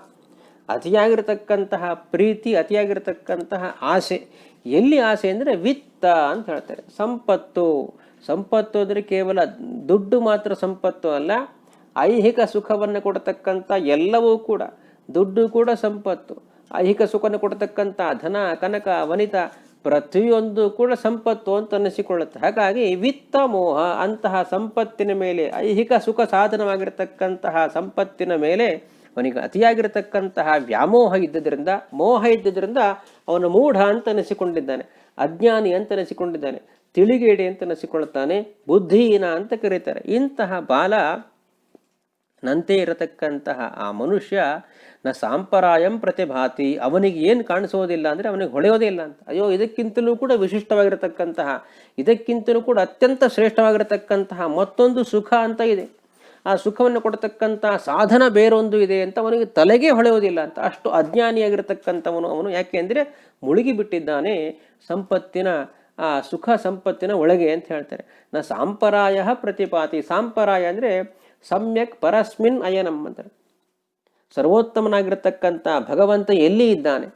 ಅತಿಯಾಗಿರ್ತಕ್ಕಂತಹ ಪ್ರೀತಿ, ಅತಿಯಾಗಿರ್ತಕ್ಕಂತಹ ಆಸೆ. ಎಲ್ಲಿ ಆಸೆ ಅಂದರೆ ವಿತ್ತ ಅಂತ ಹೇಳ್ತಾರೆ. ಸಂಪತ್ತು ಅಂದರೆ ಕೇವಲ ದುಡ್ಡು ಮಾತ್ರ ಸಂಪತ್ತು ಅಲ್ಲ, ಐಹಿಕ ಸುಖವನ್ನು ಕೊಡತಕ್ಕಂಥ ಎಲ್ಲವೂ ಕೂಡ, ದುಡ್ಡು ಕೂಡ ಸಂಪತ್ತು, ಐಹಿಕ ಸುಖವನ್ನು ಕೊಡತಕ್ಕಂಥ ಧನ, ಕನಕ, ವನಿತ ಪ್ರತಿಯೊಂದು ಕೂಡ ಸಂಪತ್ತು ಅಂತ ಅನ್ನಿಸಿಕೊಳ್ಳುತ್ತೆ. ಹಾಗಾಗಿ ವಿತ್ತ ಮೋಹ, ಅಂತಹ ಸಂಪತ್ತಿನ ಮೇಲೆ, ಐಹಿಕ ಸುಖ ಸಾಧನವಾಗಿರತಕ್ಕಂತಹ ಸಂಪತ್ತಿನ ಮೇಲೆ ಅವನಿಗೆ ಅತಿಯಾಗಿರತಕ್ಕಂತಹ ವ್ಯಾಮೋಹ ಇದ್ದದ್ರಿಂದ, ಮೋಹ ಇದ್ದದ್ರಿಂದ ಅವನು ಮೂಢ ಅಂತ ಅನಿಸಿಕೊಂಡಿದ್ದಾನೆ, ಅಜ್ಞಾನಿ ಅಂತ ಅನಿಸಿಕೊಂಡಿದ್ದಾನೆ, ತಿಳಿಗೇಡಿ ಅಂತ ಅನಿಸಿಕೊಳ್ಳುತ್ತಾನೆ, ಬುದ್ಧಿಹೀನ ಅಂತ ಕರೀತಾರೆ. ಇಂತಹ ಬಾಲ ನಂತೆ ಇರತಕ್ಕಂತಹ ಆ ಮನುಷ್ಯ ನ ಸಾಂಪರಾಯಂ ಪ್ರತಿಭಾತಿ, ಅವನಿಗೆ ಏನು ಕಾಣಿಸೋದಿಲ್ಲ ಅಂದರೆ ಅವನಿಗೆ ಹೊಳೆಯೋದೇ ಇಲ್ಲ ಅಂತ. ಅಯ್ಯೋ, ಇದಕ್ಕಿಂತಲೂ ಕೂಡ ವಿಶಿಷ್ಟವಾಗಿರತಕ್ಕಂತಹ, ಇದಕ್ಕಿಂತಲೂ ಕೂಡ ಅತ್ಯಂತ ಶ್ರೇಷ್ಠವಾಗಿರತಕ್ಕಂತಹ ಮತ್ತೊಂದು ಸುಖ ಅಂತ ಇದೆ, ಆ ಸುಖವನ್ನು ಕೊಡತಕ್ಕಂತಹ ಸಾಧನ ಬೇರೊಂದು ಇದೆ ಅಂತ ಅವನಿಗೆ ತಲೆಗೆ ಹೊಳೆಯೋದಿಲ್ಲ ಅಂತ. ಅಷ್ಟು ಅಜ್ಞಾನಿಯಾಗಿರತಕ್ಕಂಥವನು ಅವನು. ಯಾಕೆ ಅಂದರೆ ಮುಳುಗಿ ಬಿಟ್ಟಿದ್ದಾನೆ ಸಂಪತ್ತಿನ ಆ ಸುಖ ಸಂಪತ್ತಿನ ಒಳಗೆ ಅಂತ ಹೇಳ್ತಾರೆ. ನ ಸಾಂಪರಾಯ ಪ್ರತಿಪಾತಿ. ಸಾಂಪರಾಯ ಅಂದರೆ ಸಮ್ಯಕ್ ಪರಸ್ಮಿನ್ ಅಯನಂ ಅಂತಾರೆ. ಸರ್ವೋತ್ತಮನಾಗಿರ್ತಕ್ಕಂಥ ಭಗವಂತ ಎಲ್ಲಿ ಇದ್ದಾನೆ,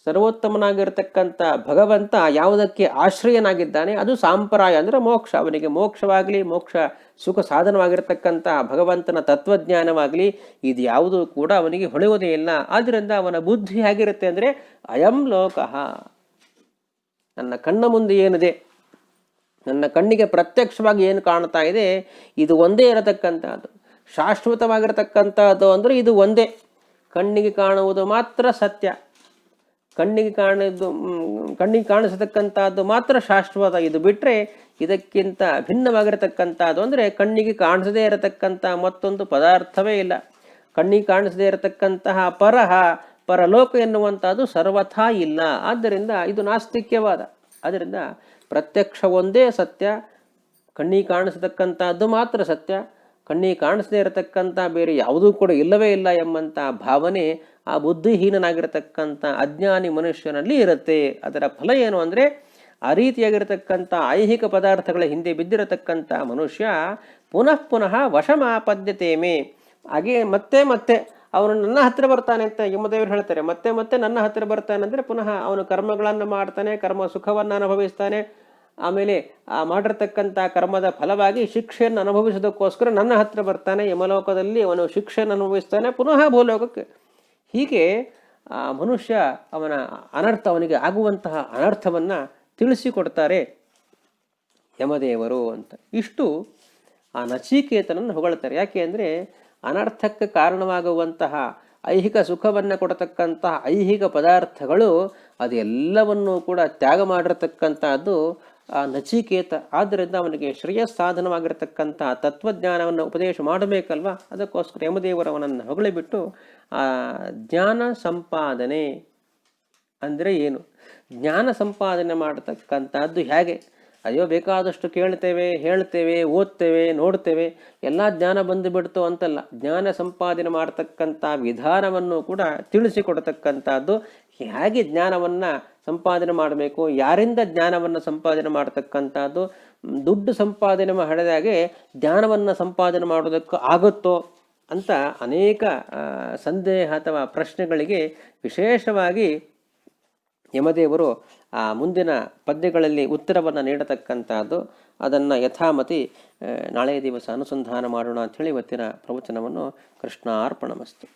ಸರ್ವೋತ್ತಮನಾಗಿರ್ತಕ್ಕಂಥ ಭಗವಂತ ಯಾವುದಕ್ಕೆ ಆಶ್ರಯನಾಗಿದ್ದಾನೆ, ಅದು ಸಾಂಪರಾಯ ಅಂದರೆ ಮೋಕ್ಷ. ಅವನಿಗೆ ಮೋಕ್ಷವಾಗಲಿ, ಮೋಕ್ಷ ಸುಖ ಸಾಧನವಾಗಿರ್ತಕ್ಕಂಥ ಭಗವಂತನ ತತ್ವಜ್ಞಾನವಾಗಲಿ ಇದು ಯಾವುದೂ ಕೂಡ ಅವನಿಗೆ ಹೊಳೆಯುವುದೇ ಇಲ್ಲ. ಆದ್ದರಿಂದ ಅವನ ಬುದ್ಧಿ ಹೇಗಿರುತ್ತೆ ಅಂದರೆ ಅಯಂ ಲೋಕಃ, ನನ್ನ ಕಣ್ಣ ಮುಂದೆ ಏನಿದೆ, ನನ್ನ ಕಣ್ಣಿಗೆ ಪ್ರತ್ಯಕ್ಷವಾಗಿ ಏನು ಕಾಣ್ತಾ ಇದೆ, ಇದು ಒಂದೇ ಇರತಕ್ಕಂಥದ್ದು, ಶಾಶ್ವತವಾಗಿರತಕ್ಕಂಥದ್ದು ಅಂದರೆ ಇದು ಒಂದೇ. ಕಣ್ಣಿಗೆ ಕಾಣುವುದು ಮಾತ್ರ ಸತ್ಯ, ಕಣ್ಣಿಗೆ ಕಾಣಿಸತಕ್ಕಂಥದ್ದು ಮಾತ್ರ ಶಾಶ್ವತ. ಇದು ಬಿಟ್ಟರೆ ಇದಕ್ಕಿಂತ ಭಿನ್ನವಾಗಿರತಕ್ಕಂಥದ್ದು ಅಂದರೆ ಕಣ್ಣಿಗೆ ಕಾಣಿಸದೇ ಇರತಕ್ಕಂಥ ಮತ್ತೊಂದು ಪದಾರ್ಥವೇ ಇಲ್ಲ. ಕಣ್ಣಿಗೆ ಕಾಣಿಸದೇ ಇರತಕ್ಕಂತಹ ಪರಲೋಕ ಎನ್ನುವಂಥದ್ದು ಸರ್ವಥಾ ಇಲ್ಲ. ಆದ್ದರಿಂದ ಇದು ನಾಸ್ತಿಕ್ಯವಾದ. ಆದ್ದರಿಂದ ಪ್ರತ್ಯಕ್ಷ ಒಂದೇ ಸತ್ಯ, ಕಣ್ಣಿಗೆ ಕಾಣಿಸತಕ್ಕಂಥದ್ದು ಮಾತ್ರ ಸತ್ಯ, ಕಣ್ಣಿಗೆ ಕಾಣಿಸದೇ ಇರತಕ್ಕಂಥ ಬೇರೆ ಯಾವುದೂ ಕೂಡ ಇಲ್ಲವೇ ಇಲ್ಲ ಎಂಬಂಥ ಭಾವನೆ ಆ ಬುದ್ಧಿಹೀನನಾಗಿರತಕ್ಕಂಥ ಅಜ್ಞಾನಿ ಮನುಷ್ಯನಲ್ಲಿ ಇರುತ್ತೆ. ಅದರ ಫಲ ಏನು ಅಂದರೆ ಆ ರೀತಿಯಾಗಿರತಕ್ಕಂಥ ಐಹಿಕ ಪದಾರ್ಥಗಳ ಹಿಂದೆ ಬಿದ್ದಿರತಕ್ಕಂಥ ಮನುಷ್ಯ ಪುನಃ ವಶಮಾಪದ್ಯತೇಮೆ. ಹಾಗೆ ಮತ್ತೆ ಅವನು ನನ್ನ ಹತ್ತಿರ ಬರ್ತಾನೆ ಅಂತ ಯಮದೇವರು ಹೇಳ್ತಾರೆ. ಮತ್ತೆ ನನ್ನ ಹತ್ತಿರ ಬರ್ತಾನೆ ಅಂದರೆ ಪುನಃ ಅವನು ಕರ್ಮಗಳನ್ನು ಮಾಡ್ತಾನೆ, ಕರ್ಮ ಸುಖವನ್ನು ಅನುಭವಿಸ್ತಾನೆ. ಆಮೇಲೆ ಆ ಮಾಡಿರ್ತಕ್ಕಂಥ ಕರ್ಮದ ಫಲವಾಗಿ ಶಿಕ್ಷೆಯನ್ನು ಅನುಭವಿಸೋದಕ್ಕೋಸ್ಕರ ನನ್ನ ಹತ್ತಿರ ಬರ್ತಾನೆ. ಯಮಲೋಕದಲ್ಲಿ ಅವನು ಶಿಕ್ಷೆಯನ್ನು ಅನುಭವಿಸ್ತಾನೆ, ಪುನಃ ಭೂಲೋಕಕ್ಕೆ. ಹೀಗೆ ಆ ಮನುಷ್ಯ ಅವನಿಗೆ ಆಗುವಂತಹ ಅನರ್ಥವನ್ನು ತಿಳಿಸಿಕೊಡ್ತಾರೆ ಯಮದೇವರು ಅಂತ. ಇಷ್ಟು ಆ ನಚಿಕೇತನನ್ನು ಹೊಗಳ್ತಾರೆ. ಯಾಕೆ ಅಂದರೆ ಅನರ್ಥಕ್ಕೆ ಕಾರಣವಾಗುವಂತಹ ಐಹಿಕ ಸುಖವನ್ನು ಕೊಡತಕ್ಕಂತಹ ಐಹಿಕ ಪದಾರ್ಥಗಳು ಅದೆಲ್ಲವನ್ನೂ ಕೂಡ ತ್ಯಾಗ ಮಾಡಿರತಕ್ಕಂಥದ್ದು ಆ ನಚಿಕೇತ. ಆದ್ದರಿಂದ ಅವನಿಗೆ ಶ್ರೇಯಸ್ಸಾಧನವಾಗಿರತಕ್ಕಂಥ ತತ್ವಜ್ಞಾನವನ್ನು ಉಪದೇಶ ಮಾಡಬೇಕಲ್ವ. ಅದಕ್ಕೋಸ್ಕರ ಯಮದೇವರು ಅವನನ್ನು ಹೊಗಳಿಬಿಟ್ಟು ಆ ಜ್ಞಾನ ಸಂಪಾದನೆ ಅಂದರೆ ಏನು, ಜ್ಞಾನ ಸಂಪಾದನೆ ಮಾಡತಕ್ಕಂಥದ್ದು ಹೇಗೆ, ಅಯ್ಯೋ ಬೇಕಾದಷ್ಟು ಕೇಳ್ತೇವೆ, ಹೇಳ್ತೇವೆ, ಓದ್ತೇವೆ, ನೋಡ್ತೇವೆ, ಎಲ್ಲ ಜ್ಞಾನ ಬಂದುಬಿಡ್ತು ಅಂತಲ್ಲ. ಜ್ಞಾನ ಸಂಪಾದನೆ ಮಾಡತಕ್ಕಂಥ ವಿಧಾನವನ್ನು ಕೂಡ ತಿಳಿಸಿಕೊಡತಕ್ಕಂಥದ್ದು. ಹೇಗೆ ಜ್ಞಾನವನ್ನು ಸಂಪಾದನೆ ಮಾಡಬೇಕು, ಯಾರಿಂದ ಜ್ಞಾನವನ್ನು ಸಂಪಾದನೆ ಮಾಡತಕ್ಕಂಥದ್ದು, ದುಡ್ಡು ಸಂಪಾದನೆ ಮಾಡಿದಾಗೆ ಜ್ಞಾನವನ್ನು ಸಂಪಾದನೆ ಮಾಡೋದಕ್ಕೂ ಆಗುತ್ತೋ ಅಂತ ಅನೇಕ ಸಂದೇಹ ಅಥವಾ ಪ್ರಶ್ನೆಗಳಿಗೆ ವಿಶೇಷವಾಗಿ ಯಮದೇವರು ಆ ಮುಂದಿನ ಪದ್ಯಗಳಲ್ಲಿ ಉತ್ತರವನ್ನು ನೀಡತಕ್ಕಂಥದ್ದು. ಅದನ್ನು ಯಥಾಮತಿ ನಾಳೆಯ ದಿವಸ ಅನುಸಂಧಾನ ಮಾಡೋಣ ಅಂಥೇಳಿ ಇವತ್ತಿನ ಪ್ರವಚನವನ್ನು ಕೃಷ್ಣಾರ್ಪಣಮಸ್ತು.